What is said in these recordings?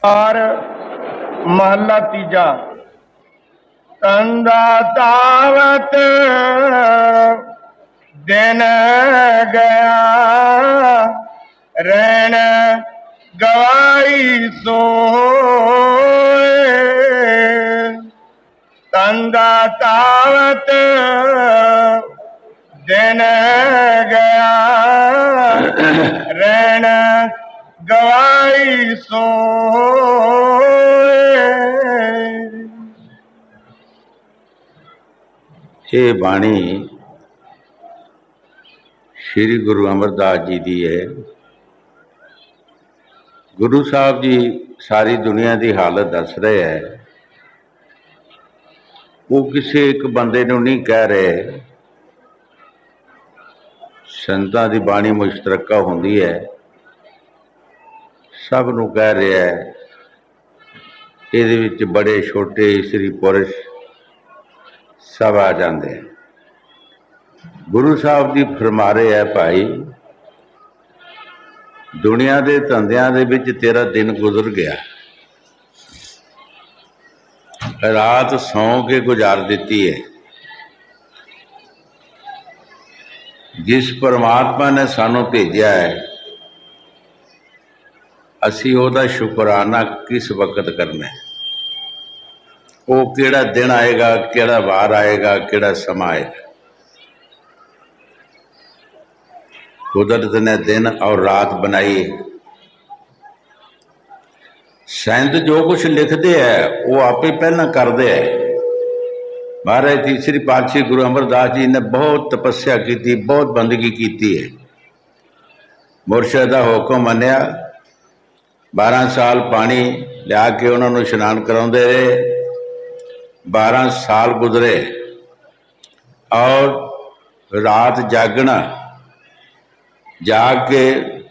और महला तीजा। तंदा तावत दिन गया, रैन गवाई सोए। तंदा तावत दिन गया, रैन गवाई सोए। ये बाणी श्री गुरु अमरदास जी की है। गुरु साहब जी सारी दुनिया की हालत दस रहे हैं। वो किसी एक बंदे नूं नहीं कह रहे। संतां की बाणी मुश्तरका होंदी है, सब नूं कह रहे है। इहदे विच बड़े छोटे स्त्री पुरुष सब आ जाते हैं। गुरु साहब जी फरमा रहे है, भाई दुनिया के धंधियां दे विच तेरा दिन गुजर गया, रात सौ के गुजार दी है। जिस परमात्मा ने सानू भेजा है, असी ओहदा शुकराना किस वक्त करना है। वो केड़ा दिन आएगा, केड़ा वार आएगा, केड़ा समा आएगा। कुदरत ने दिन और रात बनाई। संत जो कुछ लिखते हैं वो आप ही पहला करते हैं। महाराज तीसरी पातशाही गुरु अमरदास जी ने बहुत तपस्या की, बहुत बंदगी की है। मुरशद का हुक्म मनिया, 12 साल पानी लिया के उन्होंने इशनान कराते रहे। 12 साल गुजरे और रात जागना, जाग के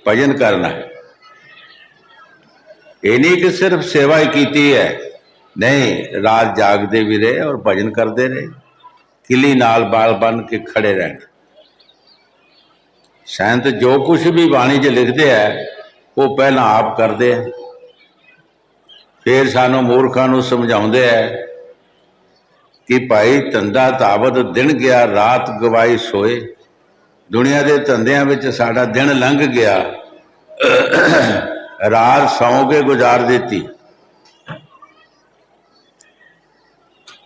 भजन करना। ये नहीं कि सिर्फ सेवा ही की है, नहीं, रात जागते भी रहे और भजन करते रहे। किली नाल बाल बन के खड़े रहना। संत जो कुछ भी बाणी च लिखते हैं वो पहला आप करते हैं, फिर सानू मूर्खों को समझाते हैं कि भाई धंधा तावत दिन गया, रात गवाई सोए। दुनिया के धंधियां विच साडा दिन लंघ गया, रात सौ के गुजार दी।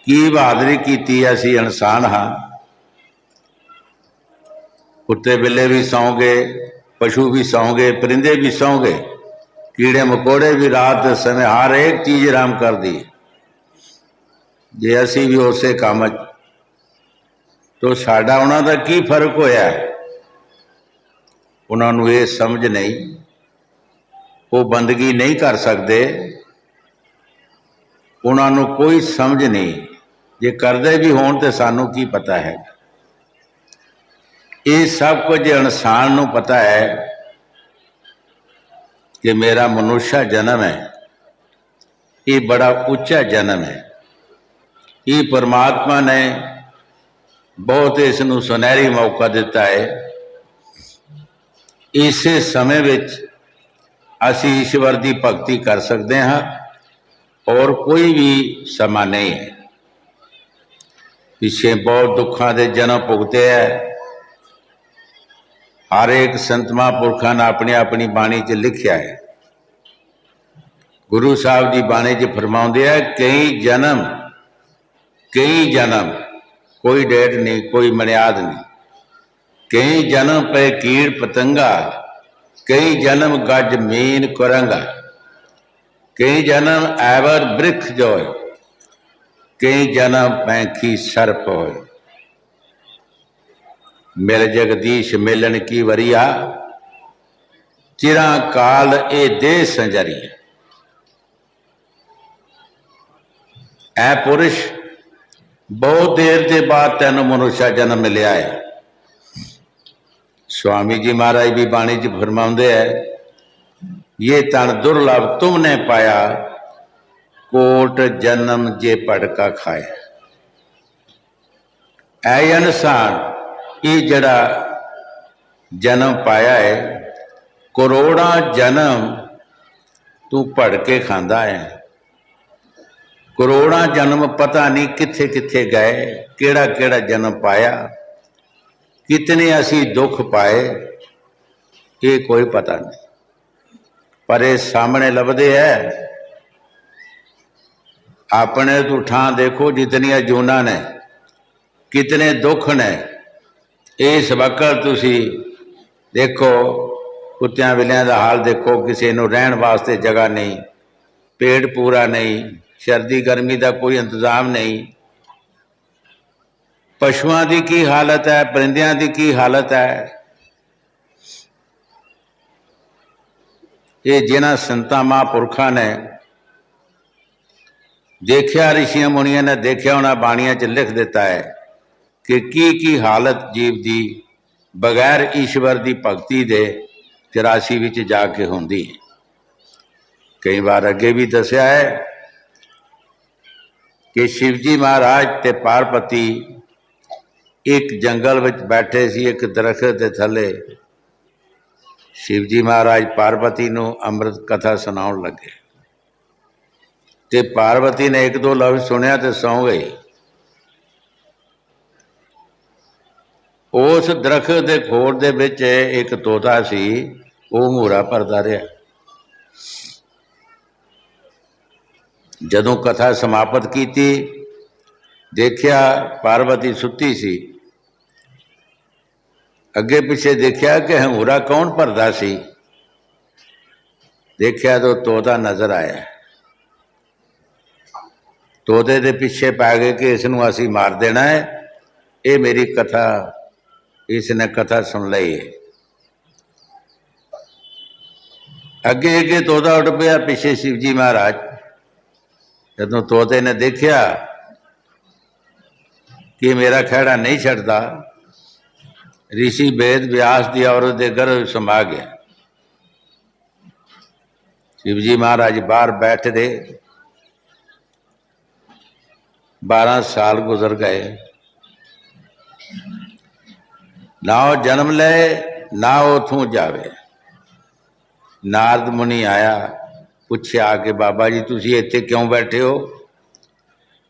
की बहादरी की, असी इंसान हाँ। कुत्ते बिल्ले भी सौ गए, पशु भी सौ गए, परिंदे भी सौ गए, कीड़े मकोड़े भी रात समय हर एक चीज आराम कर दी। जे असी भी उसे काम तो साडा उन्हां दा की फर्क होया। उन्होंने ये समझ नहीं, वो बंदगी नहीं कर सकते, उन्होंने कोई समझ नहीं। जे करते भी होण तो सानू की पता है। ये सब कुछ इंसान को पता है कि मेरा मनुष्य जन्म है, ये बड़ा उच्चा जन्म है। ये परमात्मा ने बहुत इसनूं सुनहरी मौका दिता है। इसे समय विच असी ईश्वर की भगती कर सकते हाँ, और कोई भी समा नहीं है। पिछे बहुत दुखों के जन्म भुगते है। हर एक संत महापुरखों ने अपनी अपनी बाणी च लिखिया है। गुरु साहब जी बाणी च फरमाउंदे है, कई जन्म, कोई डेट नहीं, कोई मर्याद नहीं। कई जन्म पे कीड़ पतंगा, कई जन्म गज मीन कुरंगा, कई जन्म ऐवर वृक्ष जोय, कई जन्म पैंखी सर्प होए। मिल जगदीश मिलन की वरिया, चिरा काल ए दे संजरिया। ऐ पुरुष बहुत देर के बाद तेन मनुष्य जन्म मिलया है। स्वामी जी महाराज भी बाणी च फरमाउंदे है, ये तन दुर्लभ तुमने पाया, कोट जन्म जे पटका खाया। ऐ इंसान ये जड़ा जन्म पाया है, करोड़ा जन्म तू भड़के खांदा है। करोड़ां जन्म पता नहीं कित्थे कित्थे गए, केड़ा केड़ा जन्म पाया, कितने असी दुख पाए, ये कोई पता नहीं। पर ये सामने लभदे है। अपने तू ठां देखो जितनियां जूना ने, कितने दुख ने। इस वक्त तुसी देखो कुत्तियां बिल्लियां दा हाल देखो, किसी नूं रहण वास्ते जगह नहीं, पेट पूरा नहीं, सर्दी गर्मी का कोई इंतजाम नहीं। पशुओं की की हालत है, परिंदियां की की हालत है। ये जिन्हां संतां महापुरखां ने देखिया, ऋषियां मुनिया ने देखिया, उन्हां बाणियां च लिख दिता है कि की हालत जीव दी बगैर ईश्वर की भगती दे 84 विच जाके होंदी। कई बार अगे भी दसिया है कि शिवजी महाराज ते पार्वती एक जंगल विच बैठे सी, एक दरखत के थले। शिवजी महाराज पार्वती नूं अमृत कथा सुनाउण लगे ते पार्वती ने एक दो लफ्ज सुनिया ते सौ गई। उस दरखत के खोड़ दे विच एक तोता सी, वो घूरा भरदा रहा। जदों कथा समाप्त की, देखिया पार्वती सुती सी। अगे पिछे देखिया कि हंगूरा कौन भरदा सी। देखिया तो तोता नजर आया। तोते दे पिछे पै गए कि इसनूं असीं मार देना है, ये मेरी कथा, इसने कथा सुन ली है। अगे अगे तोता उठ पिया, पिछे शिवजी महाराज। जदों तोते ने देखिया कि मेरा खैड़ा नहीं छड्डदा, ऋषि वेद व्यास की औरत के गर्भ समा गया। शिवजी महाराज बाहर बैठ रहे। 12 साल गुजर गए, ना वो जन्म ले ना उथों जावे। नारद मुनि आया, पूछया कि बाबा जी तुसी इत्थे क्यों बैठे हो।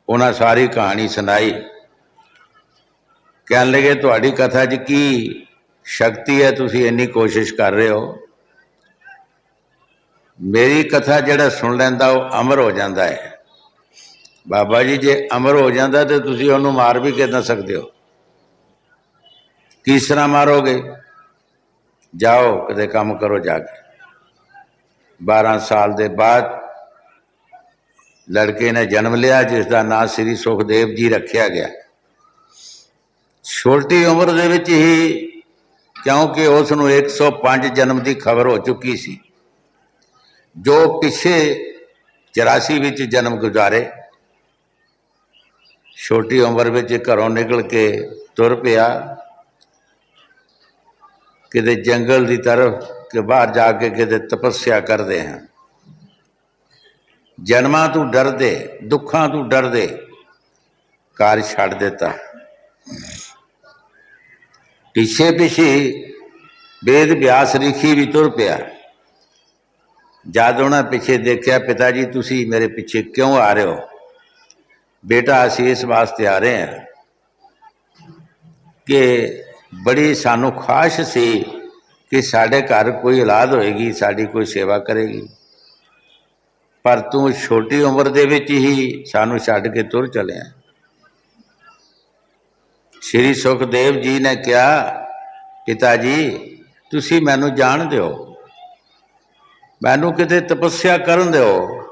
उन्हें सारी कहानी सुनाई। कहने लगे तुहाडी कथा च की शक्ति है, तुसी इन्नी कोशिश कर रहे हो। मेरी कथा जिहड़ा सुन लैंदा वो अमर हो जाता है। बाबा जी जे अमर हो जाता तो तुसी उहनूं मार भी किदां सकदे हो। किस तरह मारोगे। जाओ कदे काम करो जाके। 12 साल के बाद लड़के ने जन्म लिया, जिसका नाम श्री सुखदेव जी रखा गया। छोटी उम्र दे विच ही, क्योंकि उसनूं 105 जन्म की खबर हो चुकी सी, जो पिछे 84 विच जन्म गुजारे। छोटी उम्र विच घरों निकल के तुर पिया किते जंगल की तरफ, कि बाहर जाके किते तपस्या करते हैं। जन्मां तू डरदे, दुखां तू डरदे घर छड़ दिता। पिछे पिछे वेद व्यास ऋषि भी तुर पिया। जद उन्हें पिछे देखा, पिता जी तुसी मेरे पिछे क्यों आ रहे हो। बेटा असीं इस वास्ते आ रहे हैं कि बड़ी सानू ख्वाहिश सी कि साढ़े घर कोई औलाद होएगी, साड़ी कोई सेवा करेगी, पर तू छोटी उम्र दे विच ही सानू छड्ड के तुर चलिया। श्री सुखदेव जी ने कहा, पिताजी तुसी मैनू जान दिओ, मैनू किते तपस्या करन दिओ।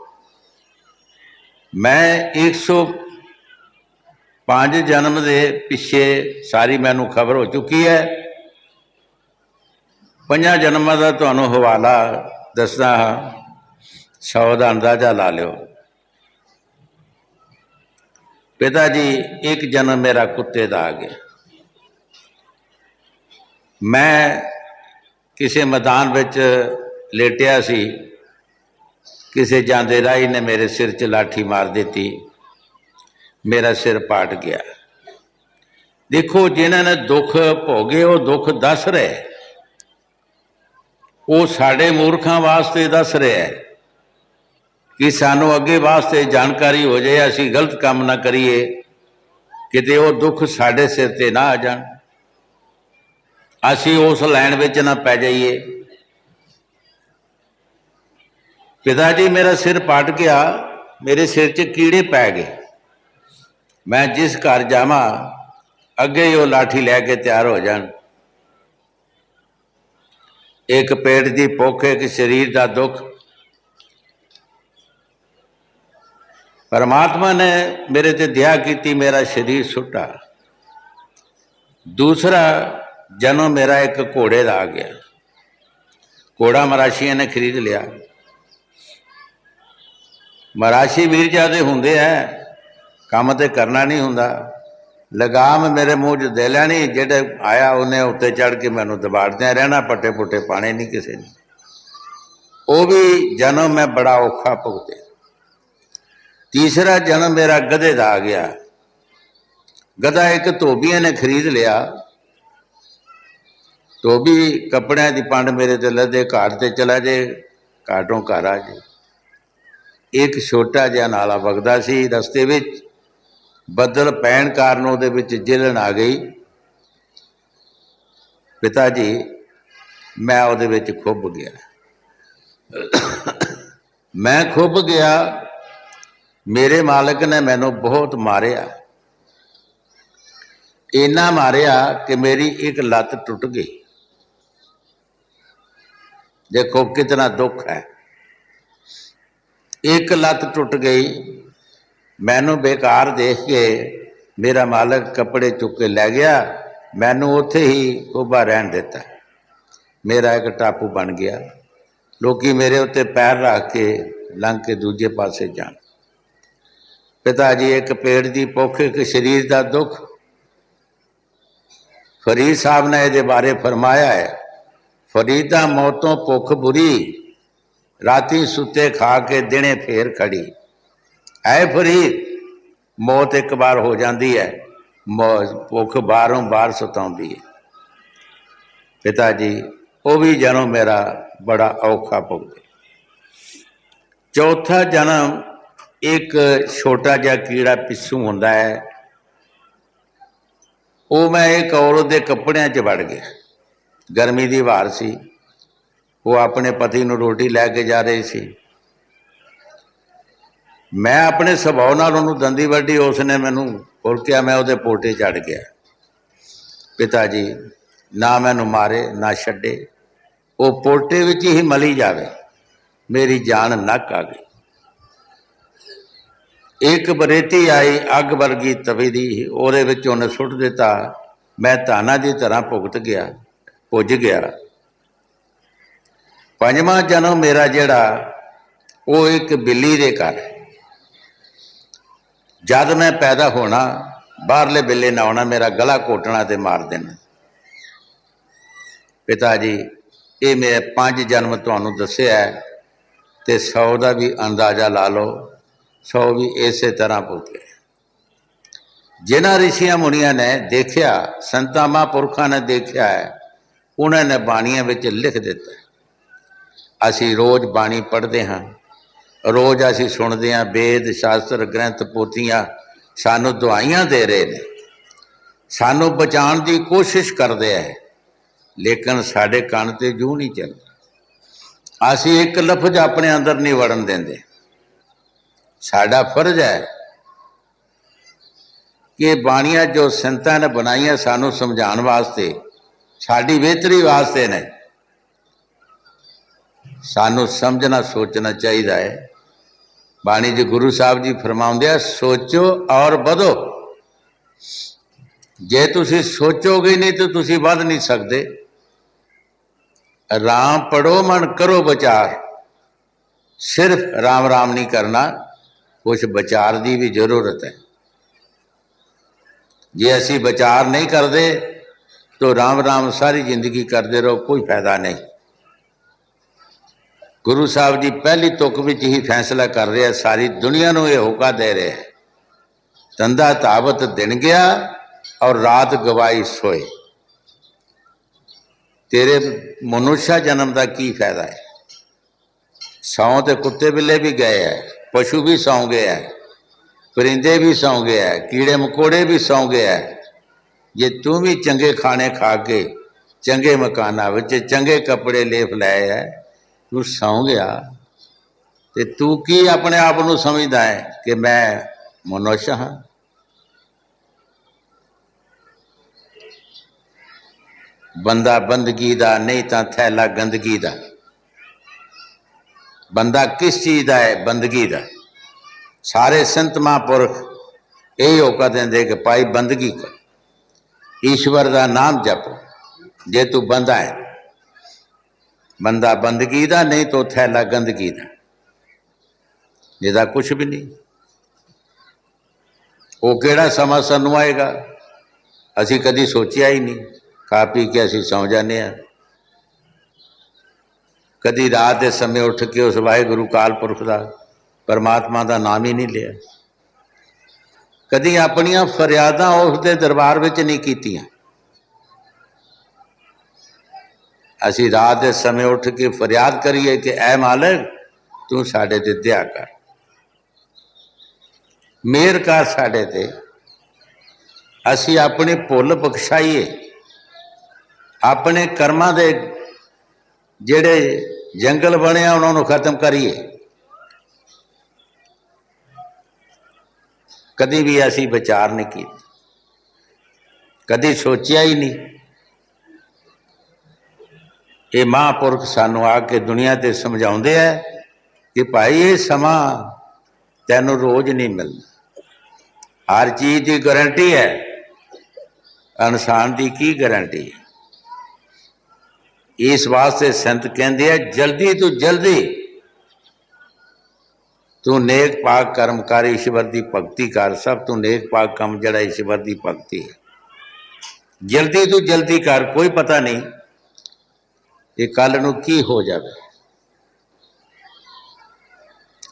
मैं 105 जन्म के पिछे सारी मैनू खबर हो चुकी है। 5 जन्मां का तुहानू हवाला दसदा हाँ, 100 का अंदाजा ला लिओ। पिताजी एक जन्म मेरा कुत्ते का आ गया। मैं किसी मैदान विच लेटिया सी, किसी जांदे राही ने मेरे सिर च लाठी मार दी, मेरा सिर पाट गया। देखो जिन्होंने दुख भोगे वो दुख दस रहे, वो साढ़े मूर्खां वास्ते दस रहे है। कि सानू अगे वास्ते जानकारी हो जाए, असी गलत काम ना करिए, किते वो दुख साडे सिर ते ना आ जान, असी उस लाइन विच ना पै जाइए। पिताजी मेरा सिर पट गया, मेरे सिर च कीड़े पै गए। मैं जिस घर जावा अगे ही वो लाठी लैके तैयार हो जान। एक पेट की भुख, एक शरीर का दुख। परमात्मा ने मेरे ते दया की, मेरा शरीर सुट्टा। दूसरा जन्म मेरा एक घोड़े का आ गया। घोड़ा मराशिया ने खरीद लिया। मराशी मीरजादे होंदे है, काम तो करना नहीं हुंदा। लगाम मेरे मुँह च दे लैनी, जेड़े आया उन्हें उत्ते चढ़ के मैनू दबाड़द्या रहना, पट्टे पुट्टे पाने नहीं किसी ने। वो भी जन्म मैं बड़ा औखा भुगते। तीसरा जन्म मेरा गधे का आ गया। गधा एक धोबिया ने खरीद लिया। धोबी कपड़े की पंड मेरे ते लदे, घाट ते चला जाए, घाटों घर आ जाए। एक छोटा जिहा नाला वगदा सी, रस्ते विच बदल पैण कारण उहदे विच जिलण आ गई। पिता जी मैं उहदे विच खुब गया। मैं खुब गया। मेरे मालिक ने मैनू बहुत मारिया, इन्ना मारिया कि मेरी एक लत्त टुट गई। देखो कितना दुख है। एक लत्त टुट गई। मैनू बेकार देख के मेरा मालिक कपड़े चुक के लै गया, मैनू उत्थे ही उभा रहन दिता। मेरा एक टापू बन गया। लोकी मेरे उत्ते पैर रख के लंघ के दूजे पासे जान। पिता जी एक पेट की भुख, एक शरीर का दुख। फरीद साहब ने ये बारे फरमाया है, फरीदा मौतों भुख बुरी, राती सुते खा के दिने फेर खड़ी। है फरीद, मौत एक बार हो जाती है, भुख बारों बार सताउंदी है। पिता जी वो भी जन्म मेरा बड़ा औखा भुगते। चौथा जन्म एक छोटा जिहा कीड़ा पिस्सू होंदा है, वो मैं एक औरत के कपड़िया च वड़ गया। गर्मी की वार सी, वो अपने पति नूं रोटी लैके जा रही सी। मैं अपने सुभाव नाल उहनूं दंदी वड्डी, उसने मैनू फुलकिया, मैं उहदे पोटे चढ़ गया। पिता जी ना मैनू मारे ना छड्डे, वो पोटे विच ही मली जावे, मेरी जान नक आ गई। एक बरेती आई अग वर्गी तवी दी, ਉਹਦੇ ਵਿੱਚ ਉਹਨੇ ਸੁੱਟ ਦਿੱਤਾ। मैं ताना की तरह भुगत गया, भुज गया। पंजवां जन्म मेरा जिहड़ा वो एक बिल्ली दे घर। जद मैं पैदा होना, बाहरले बिल्ले ने आना, मेरा गला घोटना ते मार देना। पिता जी ये मैं 5 जन्म तुहानूं दस्से है, ते 100 का भी अंदाजा ला लो, 100 भी इस तरह भुगते। जिन्हां ऋषिया मुनिया ने देखा, संतां महापुरखों ने देखा है, उन्होंने बाणियां विच लिख दिता। असी रोज़ बाणी पढ़ते हाँ, रोज़ असी सुनते हैं, वेद शास्त्र ग्रंथ पोथियां सानू दुआइयां दे रहे हैं, सानू बचाने की कोशिश करते हैं, लेकिन साढ़े कन ते जूं नहीं चलता। असी एक लफ्ज अपने अंदर नहीं वड़न देंदे। साडा फर्ज है कि बाणियां जो संतां ने बनाइया सानू समझाने वास्ते, साड़ी बेहतरी वास्ते ने, सानू समझना सोचना चाहिए है। बाणी जी गुरु साहब जी फरमाउंदे आ, सोचो और बढ़ो। जे तुसी सोचोगे नहीं तो तुसी बढ़ नहीं सकते। राम पढ़ो मन करो विचार, सिर्फ राम राम नहीं करना, कुछ विचार की भी जरूरत है। जे असी विचार नहीं करते तो राम राम सारी जिंदगी करते रहो, कोई फायदा नहीं। गुरु साहब जी पहली तुक विच ही फैसला कर रहे हैं, सारी दुनिया को यह होका दे रहे हैं, धंधा तावत दिन गया और रात गवाई सोए। तेरे मनुष्य जन्म का की फायदा है। सौ तो कुत्ते बिल्ले भी गए है, पशु भी सौ गए है, परिंदे भी सौ गए है, कीड़े मकोड़े भी सौ गए है। जे तू भी चंगे खाने खा के चंगे मकाना विच चंगे कपड़े लेप लाए है, तू सौ गया ते तू की अपने आप को समझदा है कि मैं मनुष्य हाँ? बंदा बंदगी दा नहीं तां थैला गंदगी दा। बंदा किस चीज का है? बंदगी का। सारे संत महापुरख यही होकर देंगे कि भाई बंदगी कर, ईश्वर का नाम जप, जे तू बंदा है। बंदा बंदगी का नहीं तो थैला गंदगी का, जिहदा कुछ भी नहीं। वो केड़ा समा सानू आएगा, असी कदी सोचिया ही नहीं। खा पी के असी सौ जाने हैं। कदी रात के समय उठ के उस वाहिगुरु काल पुरख का परमात्मा का नाम ही नहीं लिया। कदी अपनियां फरियादां उसके दरबार विच नहीं कीतियां। असी रात के समय उठ के फरियाद करिए कि ऐ मालिक तू साडे ते दया कर, मेहर कर साडे ते। असी अपनी भुल बख्शाइए, अपने कर्मां दे जेड़े जंगल बने उन्होंने खत्म करिए। कदी भी ऐसी विचार नहीं की, कदी सोचिया ही नहीं। ये महापुरख सानू आके दुनिया ते समझाउंदे है कि भाई ये समा तैनू रोज नहीं मिलना। हर चीज की गारंटी है, इंसान की की गारंटी है? इस वास्ते संत कहते हैं जल्दी तो जल्दी तू नेक पाक कर्म कर, ईश्वर की भगती कर। सब तू नेक पाक काम जड़ा ईश्वर की भगती है। जल्दी तो जल्दी कर, कोई पता नहीं कि कल नू की हो जाए,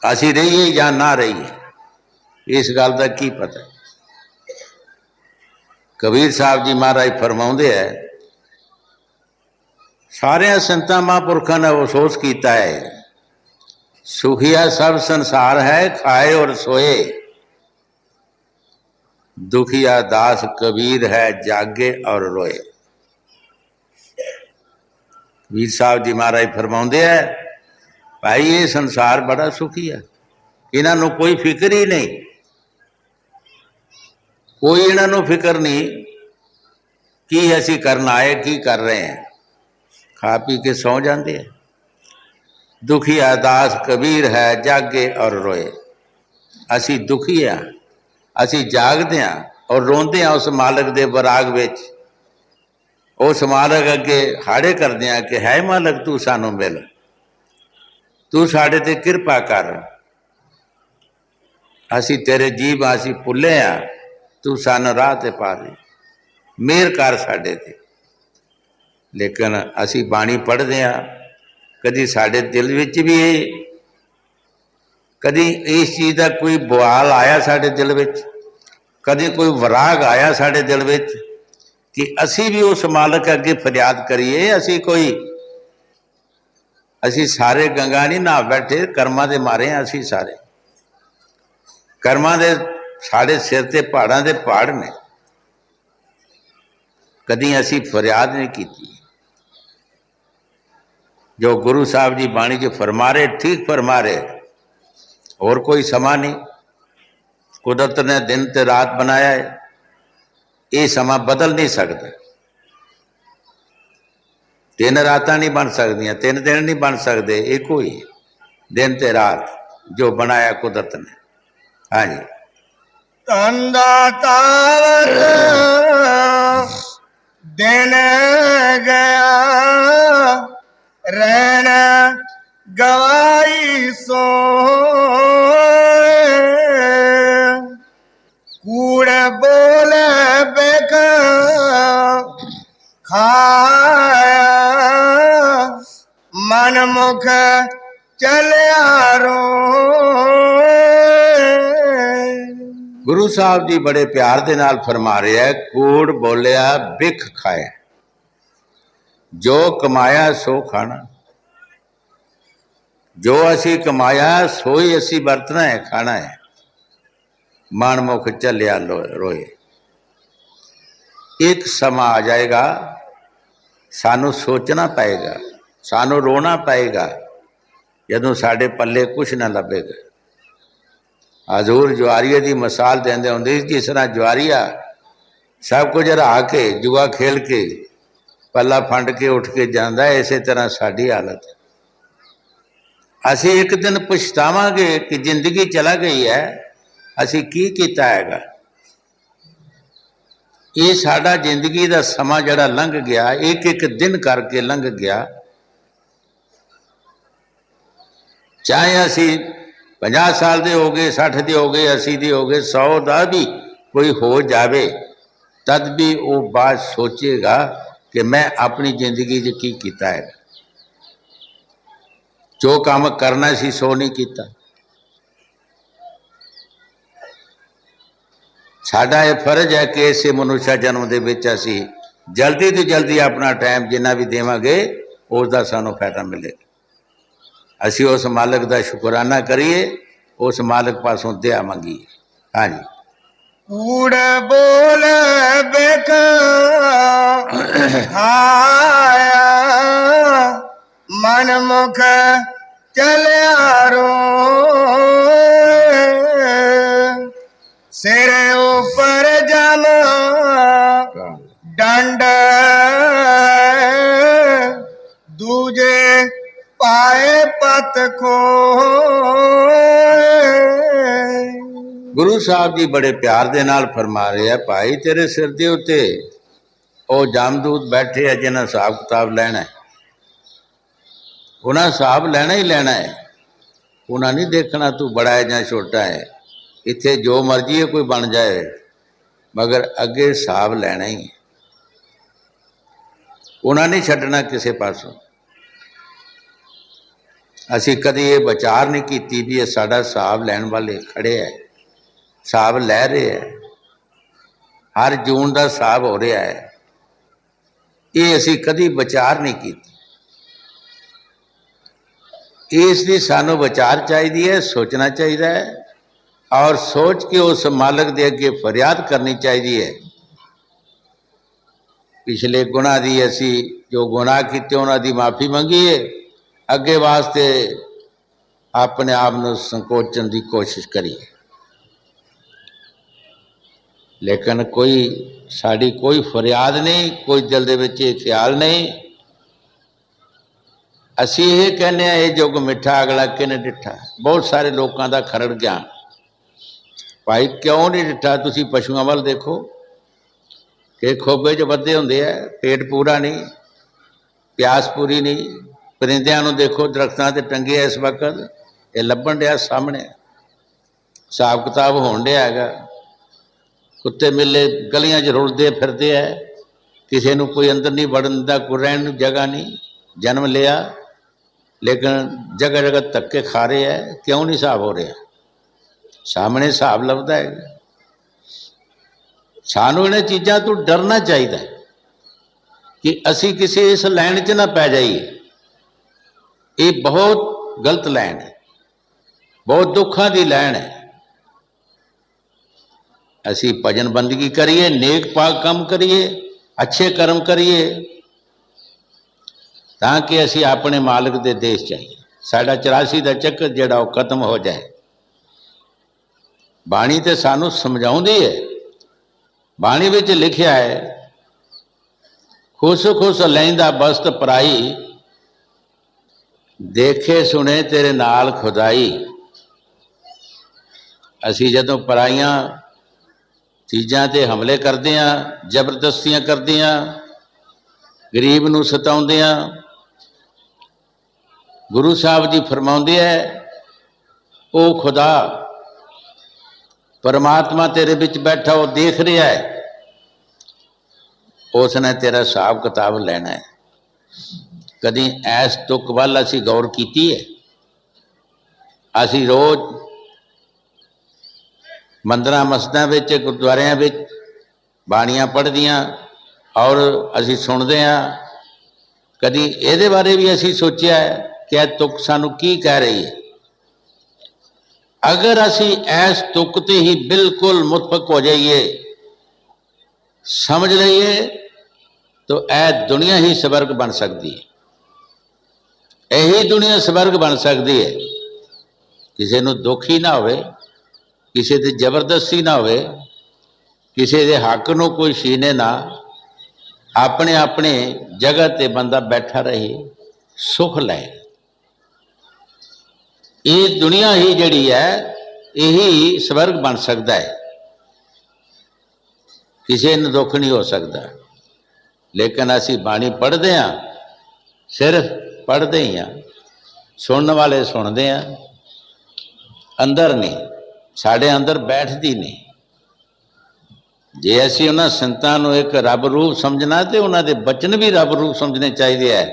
असी रहीए या ना रहीए, इस गल का की पता। कबीर साहब जी महाराज फरमाउंदे है, सारे संतां महापुरखों ने अफसोस किया है, सुखिया सब संसार है खाए और सोए, दुखिया दास कबीर है जागे और रोए। कबीर साहब जी महाराज फरमाउंदे है, भाई ये संसार बड़ा सुखी है, इन्हों कोई फिक्र ही नहीं, कोई इन्हों फिक्र नहीं कि असी करना आए की कर रहे हैं, खा पी के सौ जाते हैं। दुखिया दास कबीर है जागे और रोए। असी दुखी हाँ, असी जागते हैं और रोंदे हैं उस मालक दे बराग विच। उस मालक अगे हाड़े करते हैं कि है मालक तू सानू मिल, तू साडे ते कृपा कर, असी तेरे जीव असी भुले हाँ, तू सानू राह ते पा दे, मेहर कर साडे ते। लेकिन असी बाणी पढ़ते हैं, कदी साडे दिल विच भी कदी इस चीज़ का कोई बुआल आया साडे दिल विच, कदी कोई वराग आया साडे दिल विच कि असी भी उस मालक अगे फरियाद करिए। असी सारे गंगा नहीं ना बैठे, कर्मां दे मारे हैं असी सारे। कर्मां दे साडे सिर ते पहाड़ां दे पहाड़ ने, कदी असी फरियाद नहीं की। जो गुरु साहब जी बाणी च फरमा रहे, ठीक फरमा रहे, और कोई समा नहीं। कुदरत ने दिन ते रात बनाया है, ये समा बदल नहीं सकता। तीन रातां नहीं बन सकदियां, तीन दिन नहीं बन सकते, एक ही दिन ते रात जो बनाया कुदरत ने। हाँ जी, तंदा तावत दिन गया, रहना गवाई सो, कूड़ बोले बेक खाया, मन मुख चलिया रो। गुरु साहब जी बड़े प्यार दे नाल फरमा रहे हैं, कूड़ बोलिया बिख खाया, जो कमाया सो खाना। जो असी कमाया सोई असी वरतना है, खाना है। मन मुख चलिया रोए। एक समा आ जाएगा, सानू सोचना पएगा, सानू रोना पएगा, जदों साडे पल्ले कुछ ना लभेगा। हजूर ज्वारीए की मिसाल देंदे हुंदे सी, जिस तरह ज्वारीआ सब कुछ हरा के जुआ खेल के पल्ला फंड के उठ के जाता है, इस तरह साडी हालत है। असी एक दिन पछतावांगे कि जिंदगी चला गई है, असी की कीता हैगा। ये साडा जिंदगी का समा जड़ा लंघ गया, एक एक दिन करके लंघ गया। चाहे असी 50 साल दे हो गए, 60 दे हो गए, 80 दे हो गए, 100 का भी कोई हो जाए, तद भी वो बात सोचेगा कि मैं अपनी जिंदगी च की कीता है। जो काम करना सी सो नहीं किया। साडा यह फर्ज है कि इस मनुष्य जन्म दे विच असी जल्दी तो जल्दी अपना टाइम जिन्ना भी देवांगे उसका सानू फायदा मिलेगा। असी उस मालिक का शुकराना करिए, उस मालिक पासों दया मंगीए। हाँ जी। कूड़ बोल बेका आया, मन मुख चलियारो, सिर ऊपर जम डंड, दूजे पाए पत को। गुरु साहब जी बड़े प्यार दे नाल फरमा रहे हैं, भाई तेरे सिर के उत्ते वो जामदूत बैठे है जिन्हें हिसाब किताब लेना है। उन्हें हिसाब लेना ही लेना है। उन्हें नहीं देखना तू बड़ा है या छोटा है, इत्थे जो मर्जी है कोई बन जाए, मगर अगे हिसाब लेना ही है। उन्हें नहीं छड्डना किसी पासों। असी कभी ये विचार नहीं की भी ये साडा हिसाब लैन वाले खड़े है, हिसाब लै रहे हैं, हर जून का हिसाब हो रहा है। ये असी कभी विचार नहीं की। इसलिए सानू विचार चाहिए है, सोचना चाहिए है, और सोच के उस मालिक के अगे फरियाद करनी चाहिए है। पिछले गुनाह की असी जो गुनाह किए उन्होंने माफ़ी मंगीए, अगे वास्ते अपने आप को संकोचन की कोशिश करिए। लेकिन कोई साड़ी कोई फरियाद नहीं, कोई दिल दे विच ये ख्याल नहीं। असी ये कहने ये जुग मिठा अगला किने डिठा। बहुत सारे लोगों का खरड़ ज्ञान, भाई क्यों नहीं डिठा? तुसी पशुओं वाल देखो कि खोबे च बद्धे होंदे है, पेट पूरा नहीं, प्यास पूरी नहीं। परिंदियां नूं देखो दरख्तां ते टंगे इस वक्त, ये लभण दिया सामने, हिसाब किताब होण दिया हैगा। कुत्ते मिले गलियां च रुलदे फिरदे है, किसी नूं कोई अंदर नहीं वड़न दिंदा, कोई रहण नूं जगह नहीं। जन्म लिया लेकिन जगह जगह धक्के खा रहे हैं, क्यों नहीं हिसाब हो रहा? सामने हिसाब लभदा है। सानू इन्हां चीज़ों तो डरना चाहिए कि असी किसी इस लैन च ना पै जाइए। ये बहुत गलत लैन है, बहुत दुखों की लैन है। असी भजन बंदगी करिए, नेक पाक काम करिए, अच्छे कर्म करिए, ताकि असी अपने मालिक के देश जाइए। साडा 84 का चक्कर जिहड़ा वो खत्म हो जाए। बाणी तो सानू समझाउंदी है। बाणी विच लिखिया है, खुश खुश लैंदा बस्त पराई, देखे सुने तेरे नाल खुदाई। असी जदों पराइयां चीज़ां ते हमले करते हैं, जबरदस्तियां करते हैं, गरीब नूं सताउंदे हैं, गुरु साहब जी फरमाउंदे है ओ खुदा परमात्मा तेरे विच बैठा, वो देख रहा है, उसने तेरा हिसाब किताब लेना है। कदी ऐस तुक वाल असी गौर की है? असी रोज मंदिर मस्जिदां विच गुरुद्वारियां विच बाणियां पढ़दियां और असी सुनते हैं। कदी इहदे बारे भी असी सोचिया है कि यह तुक सानू की कह रही है। अगर असी इस तुक ते ही बिल्कुल मुतफक हो जाइए, समझ लईए, तो यह दुनिया ही स्वर्ग बन सकती है। यही दुनिया स्वर्ग बन सकती है। किसी को दुख ही ना होवे, किसी की जबरदस्ती ना होवे, किसी के हक को कोई छीने ना, अपने अपने जगह ते बंदा बैठा रहे, सुख ले। ये दुनिया ही जिहड़ी है यही स्वर्ग बन सकता है। किसी ने दुख नहीं हो सकता। लेकिन असी बाणी पढ़ते हैं, सिर्फ पढ़ते ही हाँ, सुनने वाले सुनते हैं, अंदर नहीं, साढ़े अंदर बैठती नहीं। जे असी उन्होंने संतां नूं एक रब रूप समझना तो उन्होंने बचन भी रब रूप समझने चाहिए है।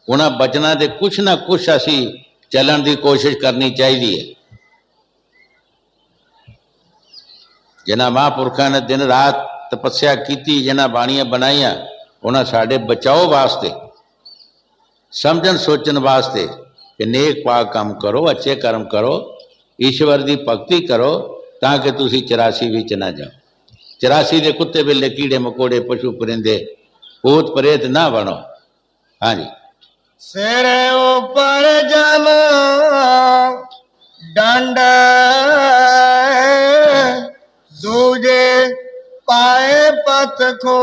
उन्होंने बचना के कुछ ना कुछ असी चलन की कोशिश करनी चाहिए है। जिन्हां महापुरखों ने दिन रात तपस्या की, जिन्हां बाणियां बनाईया, उन्होंने साढ़े बचाओ वास्ते, समझन सोचन वास्ते कि नेक पाक काम करो, अच्छे कर्म करो, ईश्वर की भगती करो, ताकि तुसी 84 विच ना जाओ। 84 के कुत्ते बिल्ले कीड़े मकोड़े पशु परिंदे भूत प्रेत ना बनो। हाँ जी। सिर ऊपर जम डंड, दूजे पाए पथ खो,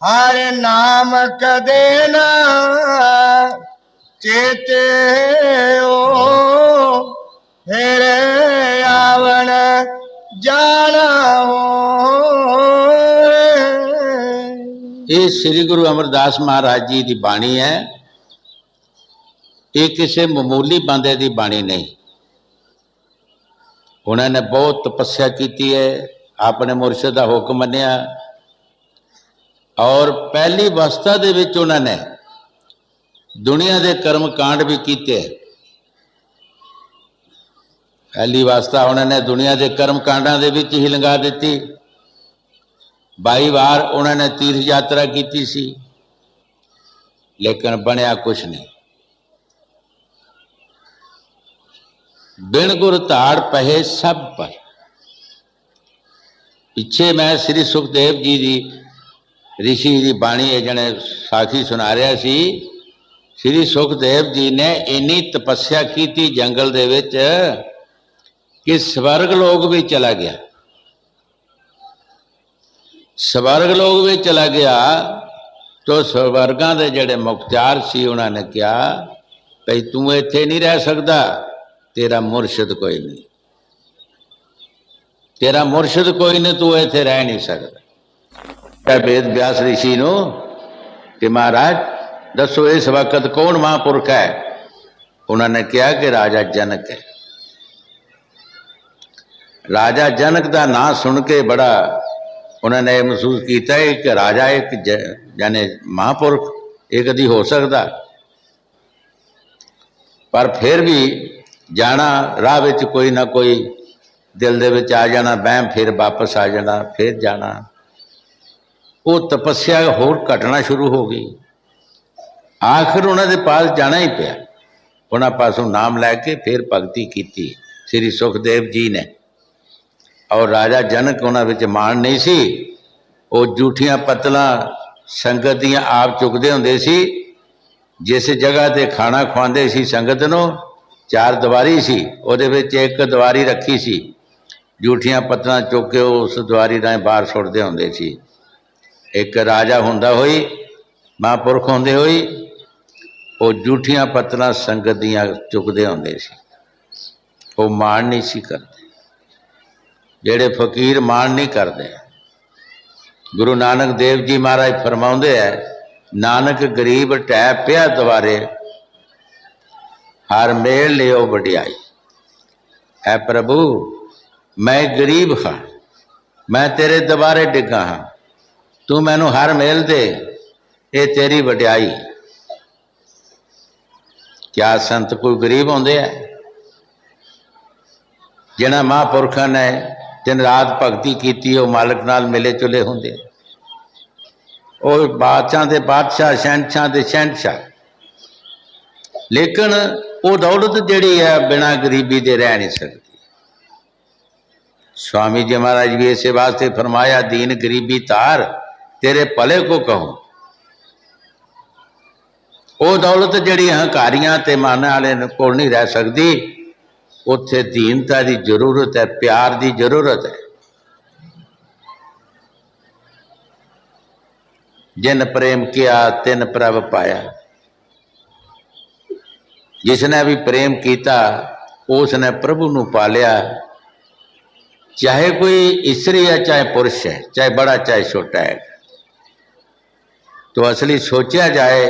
हर नाम कदे ना चेते हो, फिर आवन जाना हो। ये श्री गुरु अमरदास महाराज जी की बाणी है। ये किसी मामूली बंदे की बाणी नहीं। उन्होंने बहुत तपस्या की है, अपने मुर्शद का हुक्म मनिया, और पहली अवस्था दे विच उन्होंने दुनिया के कर्म कांड भी किए। पहली अवस्था उन्होंने दुनिया के कर्म कांडा दे विच ही लंघा दी। 22 बार उन्होंने तीर्थ यात्रा की सी, लेकिन बनया कुछ नहीं। बिन गुर धाड़ पहे सब पर। पिछे मैं श्री सुखदेव जी की ऋषि की बाणी जने साखी सुना रहा सी। श्री सुखदेव जी ने इन्नी तपस्या की थी जंगल दे विच कि स्वर्ग लोग भी चला गया। स्वर्ग लोग भी चला गया तो स्वर्गां दे जेड़े मुख्तियार सी उन्होंने कहा, भाई तू इत्थे नहीं रह सकता, तेरा मुर्शद कोई नहीं, तेरा मुर्शद कोई नहीं, तू इत्थे रह नहीं सकता। वेद व्यास ऋषि नूं कि महाराज दसो इस वक्त कौन महापुरख है? उन्होंने कहा कि राजा जनक है। राजा जनक का नाम सुन के बड़ा उन्होंने महसूस किया है कि राजा एक जाने महापुरख एक कदी हो सकता। पर फिर भी जाना राह विच कोई ना कोई दिल दे विच आ जाना बहम, फिर वापस आ जाना, फिर जाना। वो तपस्या होर घटना शुरू हो गई। आखिर उन्होंने पास जाना ही पिया। उन्होंने पासों नाम लैके फिर भगती की श्री सुखदेव जी ने। और राजा जनक उन्होंने विच मान नहीं सी। वो जूठियां पत्तलां संगत दियां आप चुकते होंदे सी। जिस जगह ते खाना खवांदे सी संगत नूं, 4 दीवारी सी, उहदे विच एक दीवारी रखी सी। जूठियां पत्तलां चुक के उस दीवारी राहें बाहर सुटदे होंदे सी। एक राजा हुंदा होई, महापुरख होंदे होई, वो जूठियां पत्तलां संगत दियां चुकते होंदे सी। वो मान नहीं सी करते। जेड़े फकीर मान नहीं करते। गुरु नानक देव जी महाराज फरमाउंदे है, नानक गरीब टै पिया दवारे, हर मेल लियो वडियाई। है प्रभु मैं गरीब हाँ, मैं तेरे दबारे डिगा हाँ, तू मैनू हर मेल दे, ये तेरी वडियाई। क्या संत कोई गरीब होंदे है? जिन्हां महापुरखों ने दिन रात भगती की, वो मालिक नाल मिले चुले होंदे। और बादशाह के बादशाह, शहनशाह के शहनशाह, लेकिन वो दौलत जिहड़ी है बिना गरीबी दे रह नहीं सकती। स्वामी जी महाराज भी इस वास्ते फरमाया, दीन गरीबी तार तेरे भले को कहूं। वो दौलत जिहड़ी हंकारियां ते माने वाले कोल नहीं रह सकती, उत्थे दीनता की जरूरत है, प्यार की जरूरत है। जिन प्रेम किया तिन प्रभ पाया। जिसने भी प्रेम किया उसने प्रभु नूं पा लिया। चाहे कोई स्त्री है, चाहे पुरुष है, चाहे बड़ा चाहे छोटा है। तो असली सोचा जाए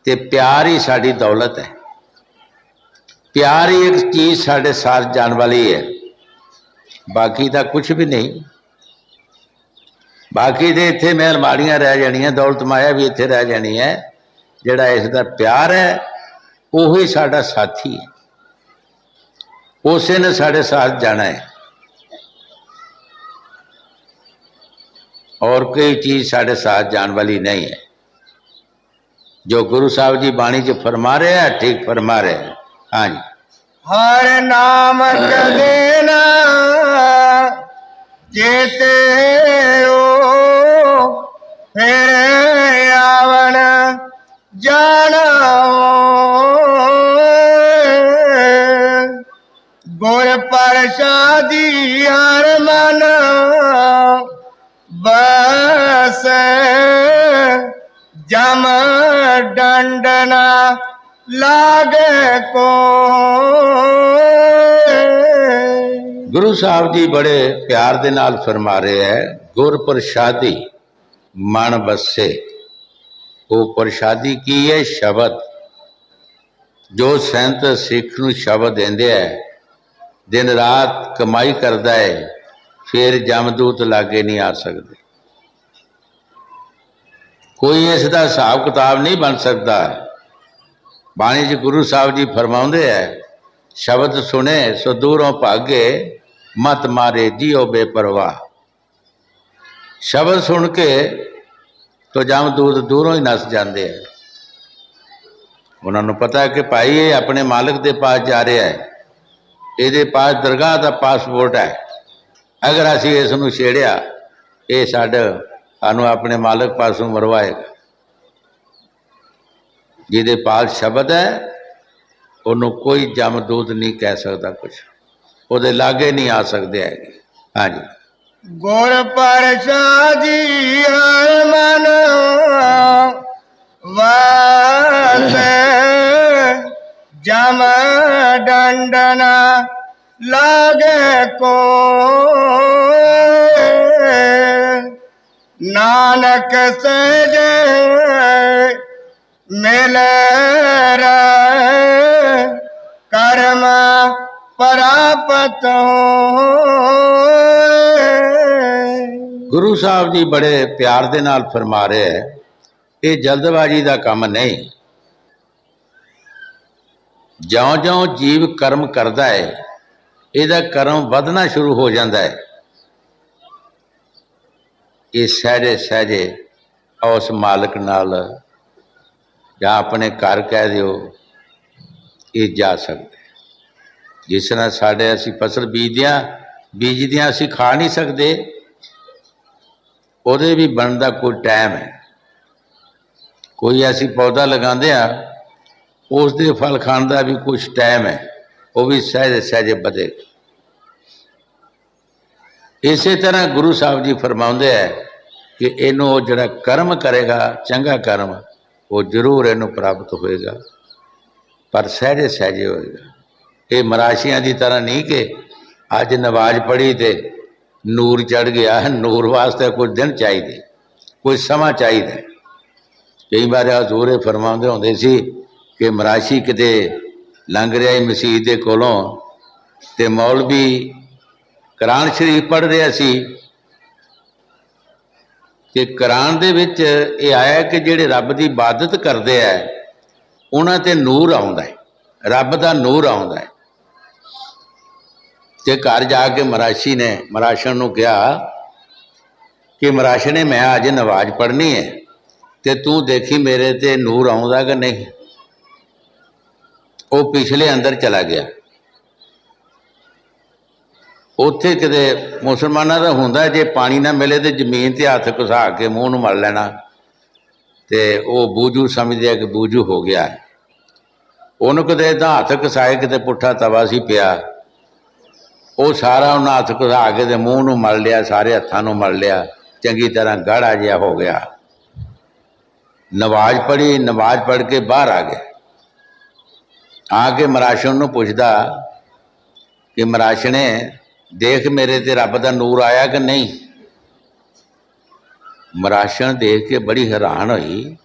तो प्यार ही साड़ी दौलत है। प्यार ही एक चीज साढ़े साथ जाने वाली है, बाकी तो कुछ भी नहीं। बाकी तो इत्थे महलमाड़ियां रह जानियां, दौलत माया भी इत्थे रह जानी है। जिहड़ा इसका प्यार है वही साडा साथी है, उसे ने साढ़े साथ जाना है। और कोई चीज साढ़े साथ जाने वाली नहीं है। जो गुरु साहब जी बाणी च फरमा रहे हैं, ठीक फरमा रहे हैं। हाँ जी। हर नाम कदे ना चेते हो, फिर आवन जाना गुर प्रसादी हर मन बस जम डंडना लागे को। गुरु साहब जी बड़े प्यार दे नाल फरमा रहे हैं, गुर प्रसादी मन बसे। वो प्रसादी की है शब्द, जो संत सिख नूं शब्द देंदे है, दिन रात कमाई करता है, फिर जमदूत लागे नहीं आ सकते। कोई इसका हिसाब किताब नहीं बन सकता। बाणी च गुरु साहब जी फरमाउंदे है, शब्द सुने सो दूरों भागे, मत मारे जियो बेपरवाह। शब्द सुन के तो जमदूत दूरों ही नस जाते हैं। उन्होंने पता है कि भाई ये अपने मालिक के पास जा रहा है, ये पास दरगाह का पासपोर्ट है। अगर असी इसनूं छेड़िया, ये सानू अपने मालिक पासों मरवाएगा। जिहदे पास शब्द है उन्होंने कोई जमदूत नहीं कह सकता कुछ, वो लागे नहीं आ सकते है। हाँ जी। गुर प्रसादी हर मन वासे जम डंडना लागे को। नानक सजे मिले कर्म प्राप्त हो। गुरु साहब जी बड़े प्यार दे नाल फरमा रहे हैं, ये जल्दबाजी का काम नहीं। ज्यों ज्यों जीव कर्म करता है, यदा कर्म बढ़ना शुरू हो जाता है। ये सहजे सहजे उस मालिक नाल या अपने घर कह दियो, ये जा सकते। जिस तरह साढ़े असी फसल बीजदियां असी खा नहीं सकते, ਉਹਦੇ भी बनता कोई टाइम है। कोई ऐसी पौधा लगाते हैं, उसके फल खाने का भी कुछ टाइम है, वो भी सहजे सहजे बधेगा। इस तरह गुरु साहब जी फरमाते हैं कि इनू जड़ा कर्म करेगा, चंगा कर्म, वो जरूर इनू प्राप्त होएगा, पर सहजे सहजे होएगा। ये मराशियां की तरह नहीं कि अज नमाज पढ़ी तो नूर चढ़ गया। नूर वास्ते कुछ दिन चाहिए, कुछ समा चाहिए। कई बार हजूर फरमाते होंदे सी कि मराशी किते लंघ रहा मसीह के कोलों, ते मौलवी कुरान शरीफ पढ़ रहा सी कि कुरान दे विच ये आया कि जिहड़े रब की इबादत करते हैं उन्हां ते नूर आउंदा है, रब का नूर आउंदा है। ते घर जाके मराशी ने मराशन नूं कहा कि मराशने मैं अज नमाज पढ़नी है तो तू देखी मेरे ते नूर आउंदा कि नहीं। वो पिछले अंदर चला गया। उत्थे किते मुसलमाना का हुंदा जे पानी ना मिले तो जमीन ते हथ घुसा के मूँह नूं मल लेना, तो वो बूझू समझदे कि बूझू हो गया है। उन्होंने किते इदां हथ घसाए, किते पुट्ठा तवा सी पिया, वो सारा उन्हें हथ घुसा के ते मूँह नूं मल लिया, सारे हत्थां नूं मल लिया, चंगी तरह गाढ़ा जिहा हो गया। नमाज पढ़ी, नमाज पढ़ के बाहर आ गया। आके मराशन नूं पुछदा कि मराशने देख मेरे ते रब दा नूर आया कि नहीं। मराशन देख के बड़ी हैरान हुई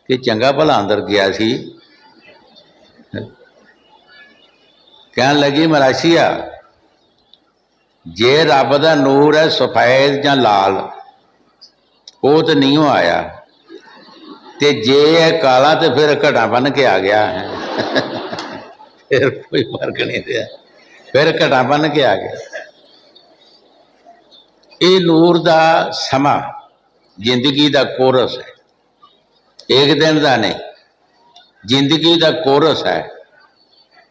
कि चंगा भला अंदर गया सी। कहन लगी मराशिया, जे रब दा नूर है सफेद जां लाल वो तो नहीं हो आया, ते जे है काला तो फिर घटा बन के आ गया है। फिर कोई फर्क नहीं दिया, फिर घटा बन के आ गया। ये नूर दा समा जिंदगी दा कोरस है, एक दिन का नहीं, जिंदगी दा कोरस है,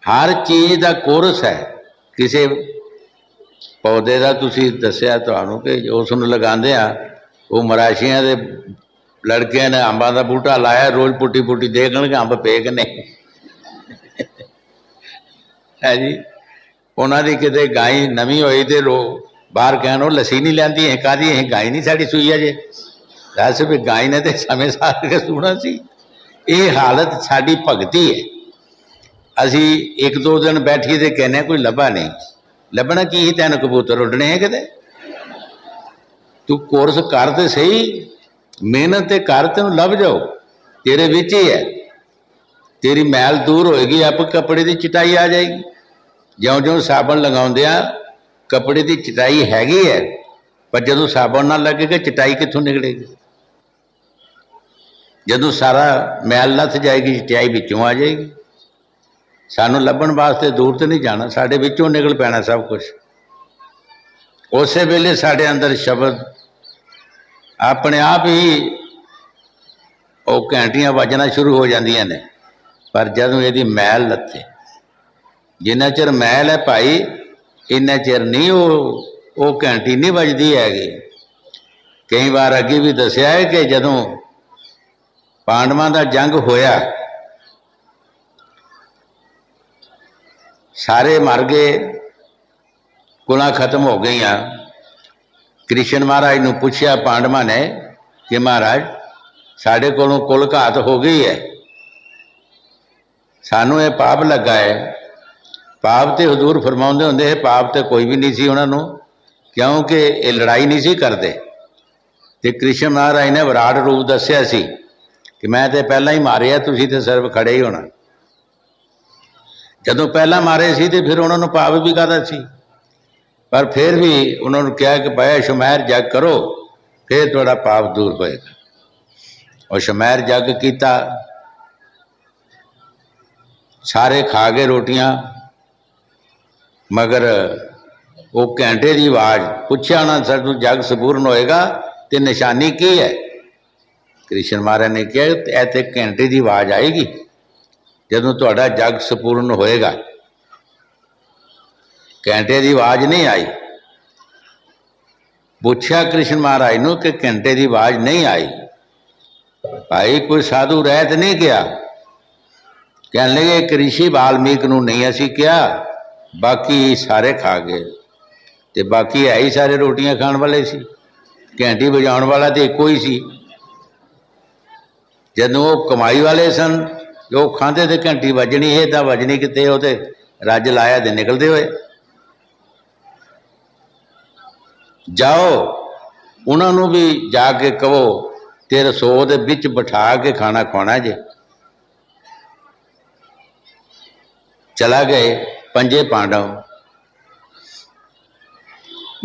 हर चीज़ दा कोरस है। किसी पौधे का तुसी दसिया तुहानू कि उसनूं लगांदे आ, वो मराशियां दे लड़कियां ने अंबा का बूटा लाया, रोज़ पुट्टी पुट्टी देखण कि अंब पे कि नहीं है जी। उन्होंने किते गाय नवी होई तो लोग बाहर कहण लस्सी नहीं लियांदी, अं काहदी अं गाय नहीं साड़ी सूई अजे। दस भी गाय ने तो समय सार के सूना सी। ये हालत साड़ी भगती है। असी एक दो दिन बैठिए तो कहने कोई लभा नहीं, लभना की तैन कबूतर उड्डने है किते। तू कोर्स कर तो सही, मेहनत ते कर, तेन लभ जाओ, तेरे विच ही है। तेरी मैल दूर होएगी, आप कपड़े की चिटाई आ जाएगी। ज्यों ज्यों साबन लगाउंदे आ कपड़े की चिटाई हैगी है, पर जदों साबन ना लगेगा चिटाई कित्थों निकलेगी। जदों सारा मैल लथ जाएगी चिटाई विचों आ जाएगी। सानू लभण वास्ते दूर तो नहीं जाना, साडे विचों निकल पैना सब कुछ। उस वेले साडे अंदर शब्द अपने आप ही वो घंटियां वजना शुरू हो जांदियां ने। पर जदों यदि मैल लथे, जिन्ना चिर मैल है भाई इन्ना चिर नहीं वो घंटी नहीं बजदी हैगी। कई बार अगे भी दसिया है कि जदों पांडवां दा जंग होया, सारे मर गए, कुलां खत्म हो गई। कृष्ण महाराज नूं पुछया पांडवां ने कि महाराज साढ़े कोलों कुल घात हो गई है, सानू ये पाप लगा है। पाप तो हजूर फरमाउंदे हुंदे है पाप तो कोई भी नहीं सी उन्होंने, क्योंकि ये लड़ाई नहीं सी करते। तो कृष्ण महाराज ने विराट रूप दसिया सी कि मैं तो पहला ही मारिया, तुसीं तो सिर्फ खड़े ही होना। जदों पहला मारे सी तो फिर उन्होंने पाप भी कहता सी, पर फिर भी उन्होंने कहा कि भाई शुमैर जग करो, फिर थोड़ा पाप दूर होएगा। और शुमैर जग किया, सारे खा गए रोटियां, मगर वो घंटे की आवाज़ पूछया उन्होंने सानू जग संपूर्ण होएगा तो निशानी की है। कृष्ण महाराज ने कहा ऐसे घंटे की आवाज़ आएगी जदों तुहाडा जग संपूर्ण होएगा। घंटे की आवाज़ नहीं आई। पूछया कृष्ण महाराज नूं कि घंटे की आवाज़ नहीं आई, भाई कोई साधु रह तो नहीं गया। कहने लगे एक ऋषि वाल्मीकि नूं नहीं असी कहा, बाकी सारे खा गए, तो बाकी है ही सारे रोटियां खाने वाले सी, घंटी बजाने वाला तो एको ही सी। जदों वो कमाई वाले सन, जो खाते थे घंटी वजनी है, तो वजनी कितने वो तो रज लाया तो निकलते हुए। जाओ उन्होंने भी जाके कहो ते रसो के बिच बिठा के खाना खुआना जे। चला गए पंजे पांडव,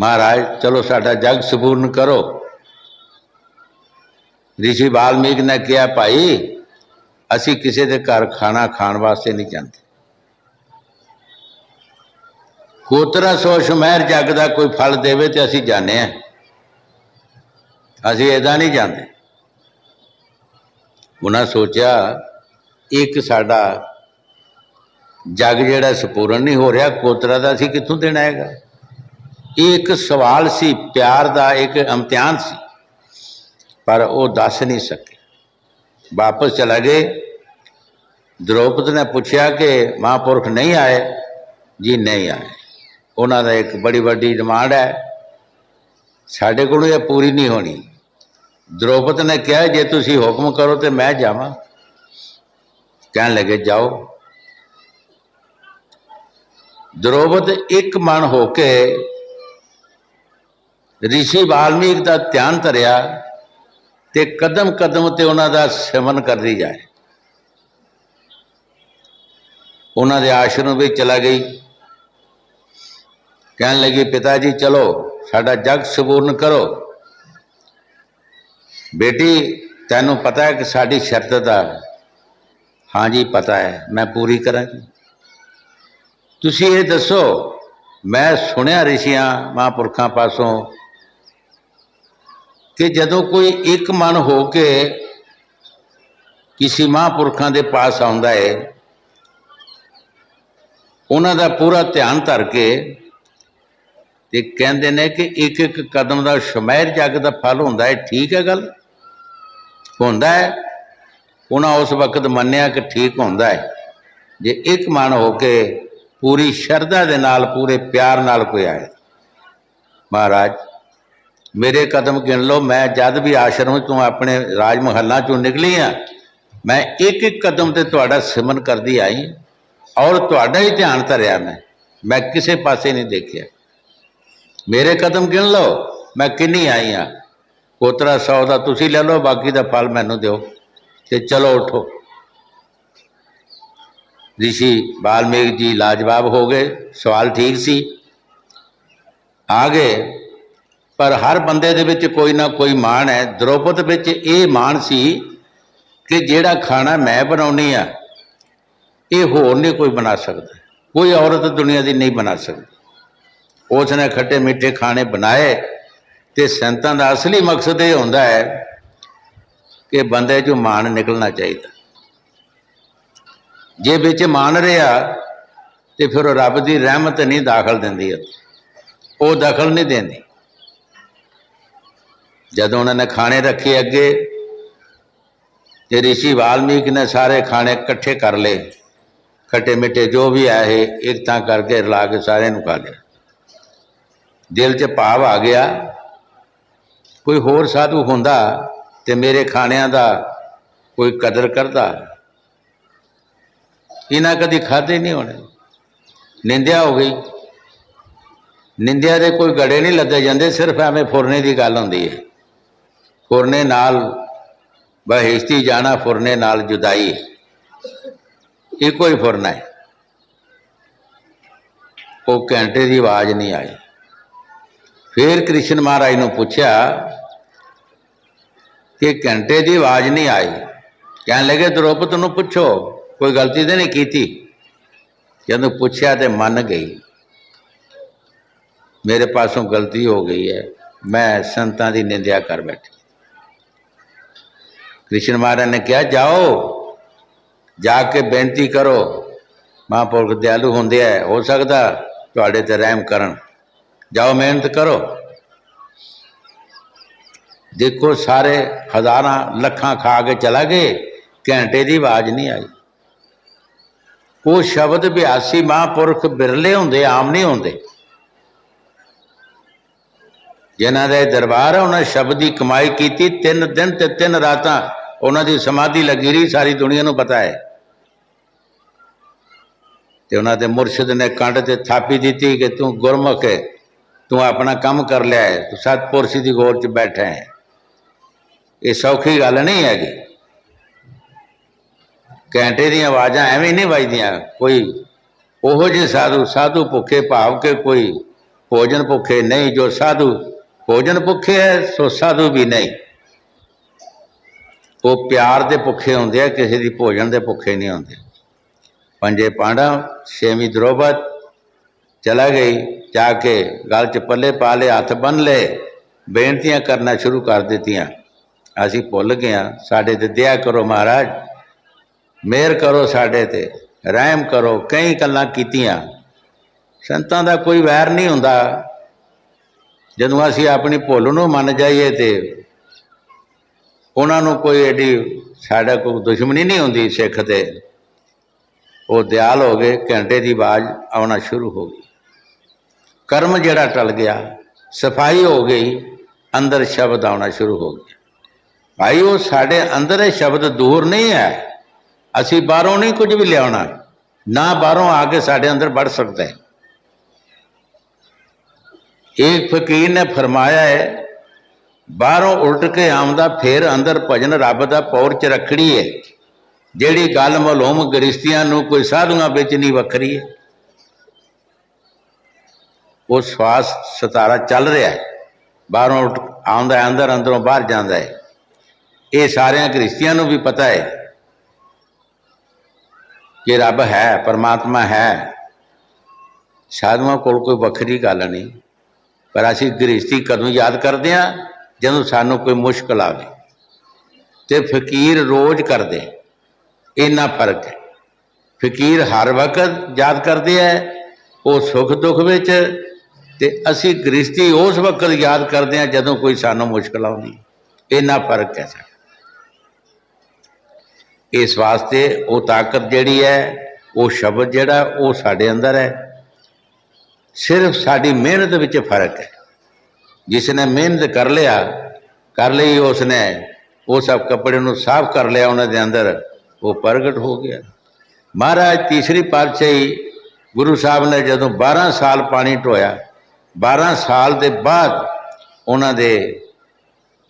महाराज चलो साडा जग संपूर्ण करो। ऋषि वाल्मीकि ने कहा भाई असी किसी के घर खाना खाण वास्ते नहीं चाहते। कोतरा सौ शुमैर जग का कोई फल देवे तो असी जाने हैं। ਅਸੀਂ ਇੱਦਾਂ ਨਹੀਂ ਜਾਂਦੇ। ਉਹਨਾਂ ਸੋਚਿਆ ਇੱਕ ਸਾਡਾ ਜੱਗ ਜਿਹੜਾ ਸੰਪੂਰਨ ਨਹੀਂ ਹੋ ਰਿਹਾ, ਕੋਤਰਾ ਦਾ ਅਸੀਂ ਕਿੱਥੋਂ ਦੇਣਾ ਹੈਗਾ। ਇਹ ਇੱਕ ਸਵਾਲ ਸੀ, ਪਿਆਰ ਦਾ ਇੱਕ ਇਮਤਿਹਾਨ ਸੀ, ਪਰ ਉਹ ਦੱਸ ਨਹੀਂ ਸਕੇ। ਵਾਪਸ ਚਲਾ ਗਏ। द्रौपदी ने पूछा कि महापुरुष नहीं आए? जी नहीं आए। उन्होंने एक बड़ी बड़ी डिमांड है, साढ़े को यह पूरी नहीं होनी। द्रौपदी ने कहा जे तुसी हुक्म करो तो मैं जावां। कहने लगे जाओ। द्रौपदी एक मन होके ऋषि वाल्मीकि का ध्यान धरिया ते कदम कदम ते उन्हां दा सिमरन करदी जाए। उन्होंने आश्रम में चला गई। कहने लगी पिताजी चलो साडा जग संपूर्ण करो। बेटी तैनू पता है कि साड़ी शर्त दा? हाँ जी पता है, मैं पूरी करांगी। तुसी ये दसो, मैं सुनिया ऋषियां महापुरखों पासों कि जदों कोई एक मन हो के किसी महापुरखों के पास आउंदा है, उन्हां दा पूरा ध्यान धर के ते कहंदे ने कि एक एक कदम का शमैर जग का फल होंदा है। ठीक है, गल होंदा है। उन्हें उस वक्त मन्निया कि ठीक होंदा है जे एक मन होके पूरी शरधा दे नाल पूरे प्यार नाल कोई आए। महाराज मेरे कदम गिन लो, मैं जद भी आश्रम चों अपने राज महलों चों निकली हाँ, मैं एक एक कदम ते तुहाडा सिमरन करदी आई और तुहाडा ही ध्यान धरिया। मैं किसी पासे नहीं देखिया। मेरे कदम गिन लो, मैं किन्नी आई हाँ। कोतरा 100 का तुसी ले लो, बाकी का फल मैनू दो ते चलो उठो। ऋषि वाल्मीकि जी लाजवाब हो गए। सवाल ठीक सी, आ गए, पर हर बंदे दे विच कोई ना कोई मान है। द्रौपदी विच ये मान सी कि जेड़ा खाना मैं बनाउनी आ ये होर नहीं कोई बना सकता, कोई औरत दुनिया की नहीं बना सकती। उसने खट्टे मीठे खाने बनाए। तो संतां का असली मकसद ये होंदा है कि बंदे चों मान निकलना चाहिए। जे बिच मान रहा तो फिर रब की रहमत नहीं दाखल देंदी, वो दखल नहीं देंदी। जदों उन्होंने खाने रखे अगे तो ऋषि वाल्मीकि ने सारे खाने इकट्ठे कर ले, खट्टे मिठे जो भी आए एक तां करके रला के सारे नूं खा लिया। दिल च भाव आ गया, कोई होर साधु हुंदा ते मेरे खाणियां दा कोई कदर करदा, इन्हां कदी खाधे नहीं होने। निंदिया हो गई। निंदिया दे कोई गड़े नहीं लदे जांदे, सिर्फ एवें फुरने की गल हुंदी है। फुरने नाल बहिश्ती जाना, फुरने नाल जुदाई, एको ही फुरना है। वो घंटे की आवाज़ नहीं आई। फिर कृष्ण महाराज ने पूछा कि घंटे की आवाज़ नहीं आई। कहने लगे द्रौपदी नूं पूछो कोई गलती तो नहीं की। जदों पूछा तो मन गई, मेरे पासों गलती हो गई है, मैं संतां की निंदिया कर बैठी। कृष्ण महाराज ने कहा जाओ जाके बेनती करो, महापुरुष दयालु होंदे है, हो सकता तुहाडे ते रहम करन, जाओ मेहनत करो। देखो सारे हज़ारां लखां खा के चला गए, घंटे की आवाज़ नहीं आई। वो शब्द अभ्यासी महापुरुष बिरले होंदे, आम नहीं होंदे। जिन्हां दे दरबार है उन्हें शब्द की कमाई की। 3 दिन ते 3 रातां उन्होंने समाधि लगी रही, सारी दुनिया को पता है। तो उन्होंने मुरशद ने कंड से थापी दी कि तू गुरमुख है, तू अपना काम कर लिया है, तू सतपुरुष की गोद च बैठा है। ये सौखी गल नहीं हैगी। घंटे दी आवाज़ां एवें नहीं वजदियां। कोई ओहो जे साधु साधु भुखे भाव के कोई भोजन भुखे नहीं। जो साधु भोजन भुखे है सो साधु भी नहीं। वो प्यार के भुखे होंदे है, किसी की भोजन के भुखे नहीं होंदे। पंजे पांडव, 6वीं द्रौपदी चला गई, जाके गल च पल्ले पा ले, हथ बन ले, ਬੇਨਤੀਆਂ ਕਰਨਾ ਸ਼ੁਰੂ ਕਰ ਦਿੱਤੀਆਂ। ਅਸੀਂ ਭੁੱਲ ਗਏ ਹਾਂ, ਸਾਡੇ ਤੇ ਦਇਆ ਕਰੋ ਮਹਾਰਾਜ, ਮਿਹਰ ਕਰੋ ਸਾਡੇ ਤੇ, ਰਹਿਮ ਕਰੋ। ਕਈ ਗੱਲਾਂ ਕੀਤੀਆਂ। ਸੰਤਾਂ ਦਾ ਕੋਈ ਵੈਰ ਨਹੀਂ ਹੁੰਦਾ। ਜਦੋਂ ਅਸੀਂ ਆਪਣੀ ਭੁੱਲ ਨੂੰ ਮੰਨ ਜਾਈਏ ਤੇ ਉਹਨਾਂ ਨੂੰ ਕੋਈ ਐਡੀ ਸਾਡਾ ਕੋਈ ਦੁਸ਼ਮਣੀ ਨਹੀਂ ਹੁੰਦੀ। ਸਿੱਖ ਤੇ ਉਹ ਦਿਆਲ ਹੋ ਗਏ, ਘੰਟੇ ਦੀ ਆਵਾਜ਼ ਆਉਣਾ ਸ਼ੁਰੂ ਹੋ ਗਈ, ਕਰਮ ਜਿਹੜਾ ਟਲ ਗਿਆ, ਸਫਾਈ ਹੋ ਗਈ, ਅੰਦਰ ਸ਼ਬਦ ਆਉਣਾ ਸ਼ੁਰੂ ਹੋ ਗਿਆ। ਭਾਈ ਉਹ ਸਾਡੇ ਅੰਦਰ ਇਹ ਸ਼ਬਦ ਦੂਰ ਨਹੀਂ ਹੈ। ਅਸੀਂ ਬਾਹਰੋਂ ਨਹੀਂ ਕੁਝ ਵੀ ਲਿਆਉਣਾ, ਨਾ ਬਾਹਰੋਂ ਆ ਕੇ ਸਾਡੇ ਅੰਦਰ ਵੜ ਸਕਦਾ ਹੈ। ਇੱਕ ਫਕੀਰ ਨੇ ਫਰਮਾਇਆ ਹੈ, ਬਾਹਰੋਂ ਉਲਟ ਕੇ ਆਉਂਦਾ ਫਿਰ ਅੰਦਰ ਭਜਨ ਰੱਬ ਦਾ ਪੌਰ ਚ ਰੱਖੜੀ ਹੈ। ਜਿਹੜੀ ਗੱਲ ਮਾਲੂਮ ਗ੍ਰਸਤੀਆਂ ਨੂੰ ਕੋਈ ਸਾਧੂਆਂ ਵਿੱਚ ਨਹੀਂ ਵੱਖਰੀ ਹੈ। ਉਹ ਸਵਾਸ ਸਤਾਰਾ ਚੱਲ ਰਿਹਾ ਹੈ, ਬਾਹਰੋਂ ਉਲਟ ਆਉਂਦਾ, ਅੰਦਰ ਅੰਦਰੋਂ ਬਾਹਰ ਜਾਂਦਾ ਹੈ। ਇਹ ਸਾਰਿਆਂ ਗ੍ਰਸਤੀਆਂ ਨੂੰ ਵੀ ਪਤਾ ਹੈ ਕਿ ਰੱਬ ਹੈ, ਪਰਮਾਤਮਾ ਹੈ। ਸਾਧੂਆਂ ਕੋਲ ਕੋਈ ਵੱਖਰੀ ਗੱਲ ਨਹੀਂ। ਪਰ ਅਸੀਂ ਗ੍ਰਸਤੀ ਕਦੋਂ ਯਾਦ ਕਰਦੇ ਹਾਂ? ਜਦੋਂ ਸਾਨੂੰ ਕੋਈ ਮੁਸ਼ਕਲ ਆਵੇ। ਤੇ ਫਕੀਰ ਰੋਜ਼ ਕਰਦੇ, ਇੰਨਾ ਫਰਕ ਹੈ। ਫਕੀਰ ਹਰ ਵਕਤ ਯਾਦ ਕਰਦੇ ਹੈ, ਉਹ ਸੁੱਖ ਦੁੱਖ ਵਿੱਚ, ਤੇ ਅਸੀਂ ਗ੍ਰਸਤੀ ਉਸ ਵਕਤ ਯਾਦ ਕਰਦੇ ਹਾਂ ਜਦੋਂ ਕੋਈ ਸਾਨੂੰ ਮੁਸ਼ਕਲ ਆਉਂਦੀ। ਇੰਨਾ ਫਰਕ ਹੈ ਸਾਡਾ। ਇਸ ਵਾਸਤੇ ਉਹ ਤਾਕਤ ਜਿਹੜੀ ਹੈ, ਉਹ ਸ਼ਬਦ ਜਿਹੜਾ ਉਹ ਸਾਡੇ ਅੰਦਰ ਹੈ। ਸਿਰਫ ਸਾਡੀ ਮਿਹਨਤ ਵਿੱਚ ਫਰਕ ਹੈ। ਜਿਸ ਨੇ ਮਿਹਨਤ ਕਰ ਲਈ, ਉਸਨੇ ਉਹ ਸਭ ਕੱਪੜੇ ਨੂੰ ਸਾਫ਼ ਕਰ ਲਿਆ, ਉਹਨਾਂ ਦੇ ਅੰਦਰ ਉਹ ਪ੍ਰਗਟ ਹੋ ਗਿਆ। ਮਹਾਰਾਜ ਤੀਸਰੀ ਪਾਤਸ਼ਾਹੀ ਗੁਰੂ ਸਾਹਿਬ ਨੇ ਜਦੋਂ 12 ਸਾਲ ਪਾਣੀ ਢੋਇਆ, 12 ਸਾਲ ਦੇ ਬਾਅਦ ਉਹਨਾਂ ਦੇ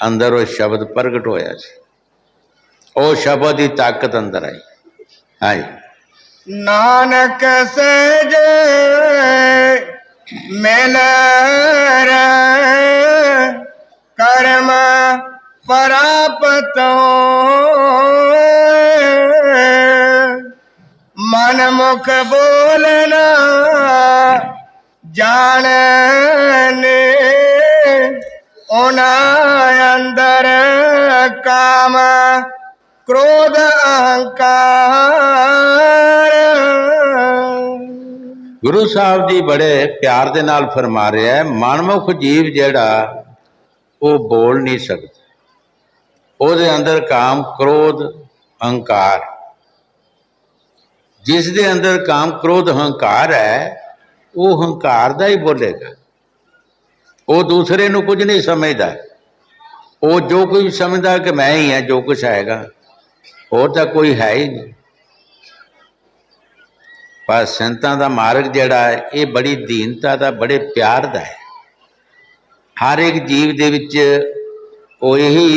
ਅੰਦਰ ਉਹ ਸ਼ਬਦ ਪ੍ਰਗਟ ਹੋਇਆ ਸੀ। ਉਹ ਸ਼ਬਦ ਦੀ ਤਾਕਤ ਅੰਦਰ ਆਈ। ਹਾਂਜੀ। ਨਾਨਕ ਸਹਿਜ ਮਿਲ ਕਰਮ ਪ੍ਰਾਪਤ ਮਨ ਮੁਖ ਬੋਲਣਾ ਜਾਣਨੇ ਉਹਨਾਂ ਅੰਦਰ ਕਾਮ क्रोध अहंकार। गुरु साहब जी बड़े प्यार दे नाल फरमा रहे हैं, मनमुख जीव जेड़ा वो बोल नहीं सकता, ਉਹਦੇ अंदर काम क्रोध अहंकार। जिस दे अंदर काम क्रोध अहंकार है, वो अहंकार दा ही बोलेगा। वो दूसरे नूं कुछ नहीं समझदा। वो जो कुछ समझदा कि मैं ही है, जो कुछ हैगा, और तो कोई है ही नहीं। पर संतां दा मार्ग जिहड़ा है, ये बड़ी दीनता दा, बड़े प्यार दा है। हर एक जीव दे विच वो यही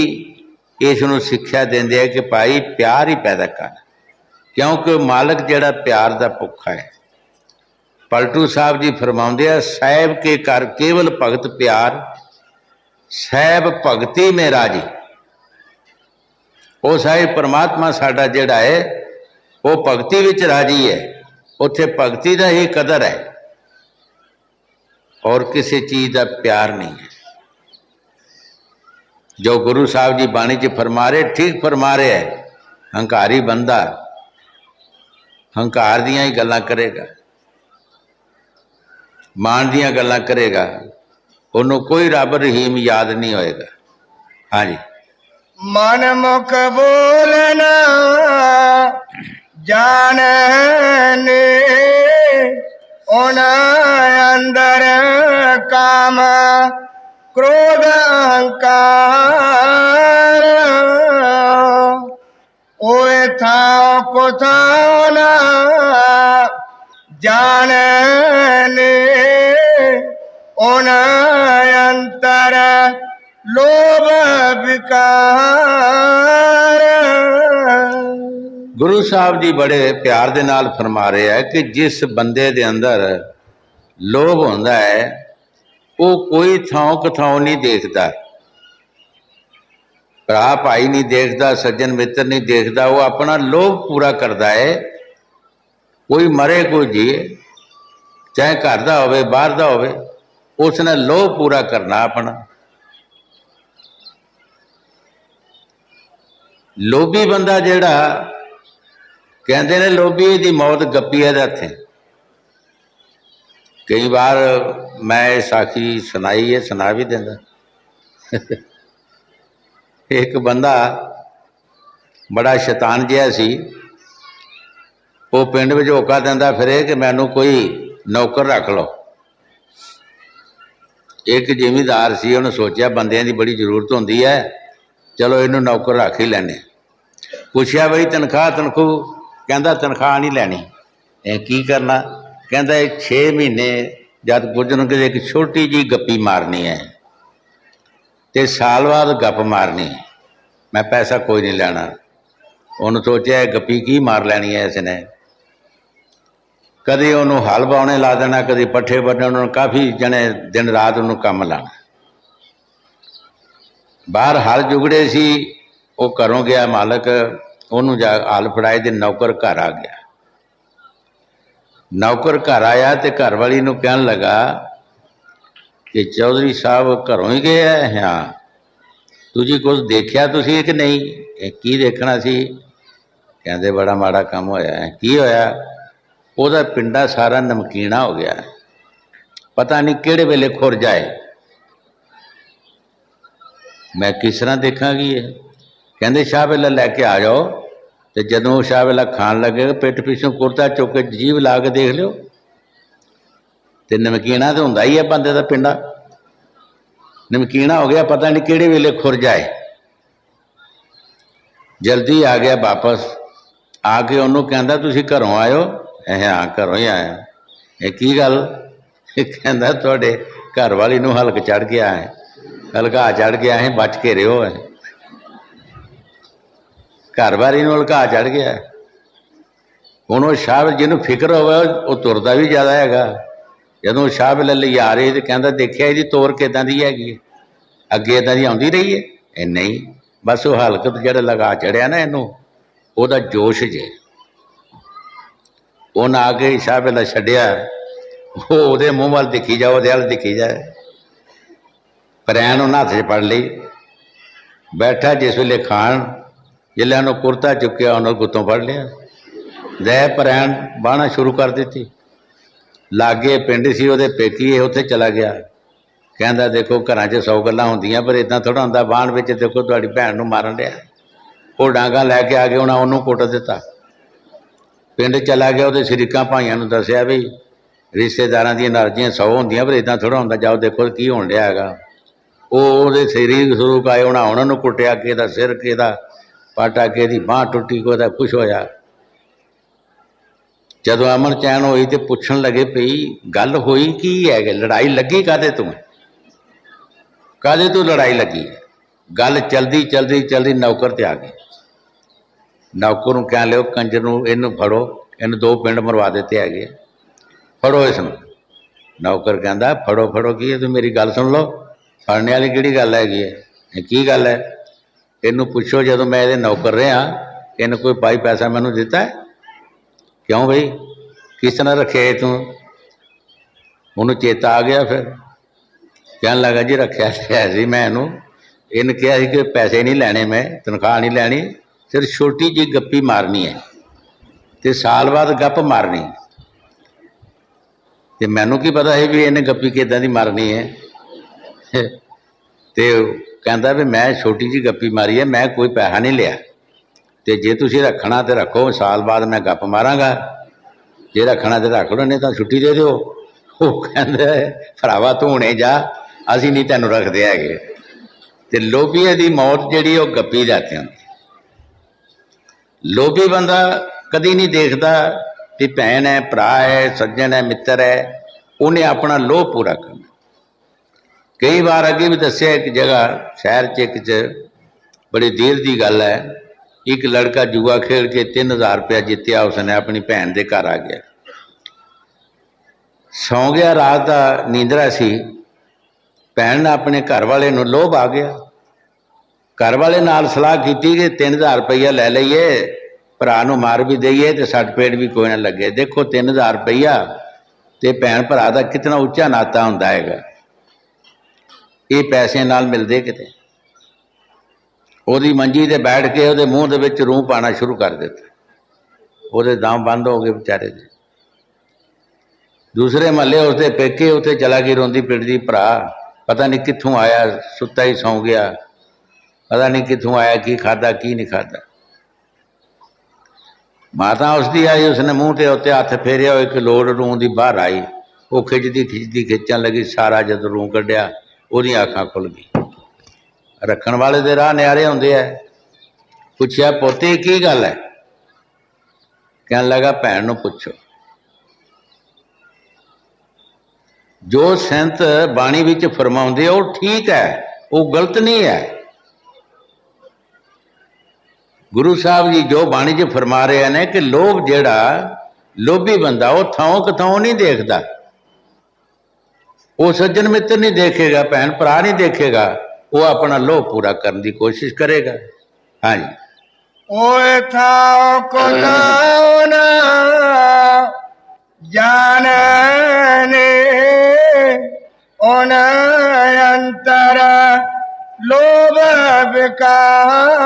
इसनूं सिक्ख्या देंदे है कि भाई प्यार ही पैदा कर, क्योंकि मालक जिहड़ा प्यार दा भुखा है। पलटू साहब जी फरमाउंदे आ, साहिब के कर केवल भगत प्यार, साहिब भगती में राजी। वो साहिब परमात्मा साडा जिहड़ा है, वो भगती विच राजी है। उत्थे भगती दा ही कदर है और किसी चीज़ का प्यार नहीं है। जो गुरु साहब जी बाणी च फरमा रहे, ठीक फरमा रहे है। हंकारी बंदा हंकार दियां ही गल्लां करेगा, मान दियां गल्लां करेगा, उन्होंने कोई रब रहीम याद नहीं होएगा। हाँ जी। मन मुख बोलना जानने उन अंदर काम क्रोध अहंकार। ओए था कुथाओ ना जानने उन अंतर लोभ विकार। गुरु साहब जी बड़े प्यार दे नाल फरमा रहे हैं कि जिस बंदे दे अंदर लोभ होंदा है, वो कोई थां कथाओं नहीं देखता, भरा भाई नहीं देखता, सज्जन मित्र नहीं देखता। वो अपना लोभ पूरा करता है। कोई मरे कोई जिए, चाहे घर का होवे बाहर का होवे, उसने लोभ पूरा करना अपना। लोभी बंदा जिहड़ा कहते ने लोभी दी मौत गप्पी है हथे। कई बार मैं साखी सुनाई है, सुना भी देंदा। एक बंदा बड़ा शैतान जिहा सी, वो पिंड में होका देंदा फिरे कि मैनू कोई नौकर रख लो। एक जिमीदार सी, उन्हें सोचा बंदियां दी बड़ी जरूरत होंदी है, चलो इनू नौकर रख ही लैने। पूछया बई तनख्वाह तनखू, कहता तनख्वाह नहीं लैनी। की करना? कहता 6 महीने जब गुजरनगे एक छोटी जी गप्पी मारनी है, तो साल बाद गप मारनी, मैं पैसा कोई नहीं लेना। उन्हें सोचा गप्पी की मार लैनी है इसने। कभी उन्होंने हल बाने ला देना, कभी पट्ठे बन्ने, उन्होंने काफ़ी जने दिन रात उन्होंने काम लाना। बाहर हल जुगड़े सी, वो घरों गया मालक, उन्होंने जा हल फड़ाए तो नौकर घर आ गया। नौकर घर आया तो घर वाली नूं कहन लगा कि चौधरी साहब घरों ही गए है? हाँ। तुझी कुछ देखा तुसी कि नहीं? की देखना सी? कहते बड़ा माड़ा काम होया है। की होया? ਉਹਦਾ पिंडा सारा नमकीना हो गया, पता नहीं किहड़े वेले खुर जाए। मैं किस तरह देखांगी ये? कहते शाह वेला लैके आ जाओ, तो जदों शाह वेला खान लगेगा पिठ पिछों कुर्ता चुक के जीभ ला के देख लियो, तो नमकीना तो हुंदा ही है बंदे दा पिंडा। नमकीना हो गया, पता नहीं किहड़े वेले खुर जाए। जल्दी आ गया वापस, आके उन्होंने कहता तुसीं घरों आयो? हाँ घरों ही आया। की गल? कहता थोड़े घर वाली नूं हल्क चढ़ गया है, हल्का चढ़ गया है, बच के रहो है। घर वाली नूं हल्का चढ़ गया। हुण वो शाह जिन्हों फिक्र होवे वो तुरदा भी ज़्यादा हैगा। जदों शाह वेले लिया रहे तो कहता देखिया इहदी तोर किदां दी हैगी है, अगे इदां दी आउंदी रही है? नहीं, बस वो हल्क जिहड़ा लगा चढ़िया ना इनू, ਉਹਦਾ जोश जे। उन्हें आके शाह वेला छड्डिया, वो मूँह वाल दिखी जाओ, वो वाल दिखी जाए। परैन उन्हें हथ च फड़ ली, बैठा जिस वेले खान, जिसले उन्होंने कुर्ता चुक्या उन्होंने गुत्तों फड़ लिया, लै परैन बाहना शुरू कर दी। लागे पिंड सी वो पेकी, उत्थे चला गया। कहता देखो घर च 100 गल्लां होंदियां, पर इदां थोड़ा होंदा, बाण विच देखो तुहाडी भैन नूं मारन लिया। वो डांगा लैके आ गए, उन्होंने कुट दिता। पिंड चला गया, वो शरीकां भाइयों नूं दस्सिया भी रिश्तेदारां दी नाराज़ियां 100 होंदियां, पर इदां थोड़ा होंदा, जाओ देखो की होण लिया हैगा। वो शरीक सरूक आए, उन्होंने कुटिया, किहदा सिर, किहदा पाटा, किहदी बांह टुटी, कोई कुछ होया। जदों अमन चैन हुई तो पुछण लगे पई गल होई की है, लड़ाई लगी काहदे तों? काहदे तों लड़ाई लगी? गल चलदी चलदी चलदी नौकर ते आ गए। नौकर नूं कह लियो कंजर नूं, इनू फड़ो, इन 2 पिंड मरवा दिते है, फड़ो इसनूं। नौकर कहता फड़ो फड़ो की है, तू मेरी गल सुन लो, फड़ने वाली किहड़ी गल हैगी है? की गल है? इनू पुछो जदों मैं इहदे नौकर रहा, इन कोई पाई पैसा मैनू दिता है? क्यों बई किस तरह रखे तू? उन्होंने चेता आ गया, फिर कहन लगा जी रखा है सी मैं इनू, इन कहा कि पैसे नहीं लैने, मैं तनख्वाह नहीं लैनी, सिर्फ छोटी जी गप्पी मारनी है, तो साल बाद गप मारनी। तो मैनू की पता है भी इन्हें गप्पी किदां दी मारनी है? तो कहता भी मैं छोटी जी गप्पी मारी है, मैं कोई पैसा नहीं लिया, तो जे तुसीं रखना तो रखो, साल बाद मैं गप मारांगा, जे रखना तो रख लो, नहीं तो छुट्टी दे दो। वो कहता भरावा तू हुणे जा, असीं नहीं तैनूं रखदे हैगे। ते लोभीए दी मौत जिहड़ी वो गप्पी जाती होंदी। लोभी बंदा कदी नहीं देखता कि भैन है, भरा है, सज्जन है, मित्र है, उन्हें अपना लोभ पूरा करना। कई बार अगे भी दसिया, एक जगह शहर च एक बड़ी देर की गल है, एक लड़का जुआ खेल के 3000 रुपया जितया, उसने अपनी भैन के घर आ गया, सौ गया, रात का नींदरा सी। भैन ने अपने घर वाले नूं लोभ आ गया, घर वाले नाल सलाह की कि 3000 रुपया लै लीए, भरा नूं मार भी दईए तो सट पेट भी कोई ना लगे। देखो 3000 रुपया तो भैन भरा का कितना उच्चा नाता हुंदा हैगा, ये पैसे नाल मिलदे किते? ਉਹਦੀ ਮੰਜੀ ਤੇ ਬੈਠ ਕੇ ਉਹਦੇ ਮੂੰਹ ਦੇ ਵਿੱਚ ਰੂਹ ਪਾਣਾ ਸ਼ੁਰੂ ਕਰ ਦਿੱਤਾ। ਉਹਦੇ ਦਮ ਬੰਦ ਹੋ ਗਏ ਵਿਚਾਰੇ ਦੇ। ਦੂਸਰੇ ਮਹੱਲੇ ਉਸਦੇ ਪੇਕੇ ਉੱਥੇ ਚਲਾ ਗਈ ਰੋਂਦੀ ਪਿੱਟਦੀ, ਭਰਾ ਪਤਾ ਨਹੀਂ ਕਿੱਥੋਂ ਆਇਆ, ਸੁੱਤਾ ਹੀ ਸੌਂ ਗਿਆ, ਪਤਾ ਨਹੀਂ ਕਿੱਥੋਂ ਆਇਆ, ਕੀ ਖਾਦਾ ਕੀ ਨਹੀਂ ਖਾਦਾ। ਮਾਤਾ ਉਸਦੀ ਆਈ, ਉਸਨੇ ਮੂੰਹ ਤੇ ਉੱਤੇ ਹੱਥ ਫੇਰਿਆ, ਇੱਕ ਲੋੜ ਰੂਹ ਦੀ ਬਾਹਰ ਆਈ। ਉਹ ਖਿੱਚਦੀ ਖਿੱਚਦੀ ਖਿੱਚਣ ਲੱਗੀ, ਸਾਰਾ ਜਦ ਰੂਹ ਕੱਢਿਆ ਉਹਦੀਆਂ ਅੱਖਾਂ ਖੁੱਲ ਗਈ। ਰੱਖਣ ਵਾਲੇ ਦੇ ਰਾਹ ਨਿਆਰੇ ਹੁੰਦੇ ਆ। ਪੁੱਛਿਆ, ਪੋਤੇ ਕੀ ਗੱਲ ਹੈ? ਕਹਿਣ ਲੱਗਾ, ਭੈਣ ਨੂੰ ਪੁੱਛੋ। ਜੋ ਸੰਤ ਬਾਣੀ ਵਿੱਚ ਫਰਮਾਉਂਦੇ ਉਹ ਠੀਕ ਹੈ, ਉਹ ਗਲਤ ਨਹੀਂ ਹੈ। ਗੁਰੂ ਸਾਹਿਬ ਜੀ ਜੋ ਬਾਣੀ 'ਚ ਫਰਮਾ ਰਹੇ ਨੇ ਕਿ ਲੋਭ ਜਿਹੜਾ ਲੋਭੀ ਬੰਦਾ ਉਹ ਥਾਂ ਕਿਥਾਂ ਨਹੀਂ ਦੇਖਦਾ, ਉਹ ਸੱਜਣ ਮਿੱਤਰ ਨਹੀਂ ਦੇਖੇਗਾ, ਭੈਣ ਭਰਾ ਨਹੀਂ ਦੇਖੇਗਾ, ਉਹ ਆਪਣਾ ਲੋਭ ਪੂਰਾ ਕਰਨ ਦੀ ਕੋਸ਼ਿਸ਼ ਕਰੇਗਾ। ਹਾਂਜੀ, ओए थाओ को थाओ ना जाने ओन अंतर लोभ विकार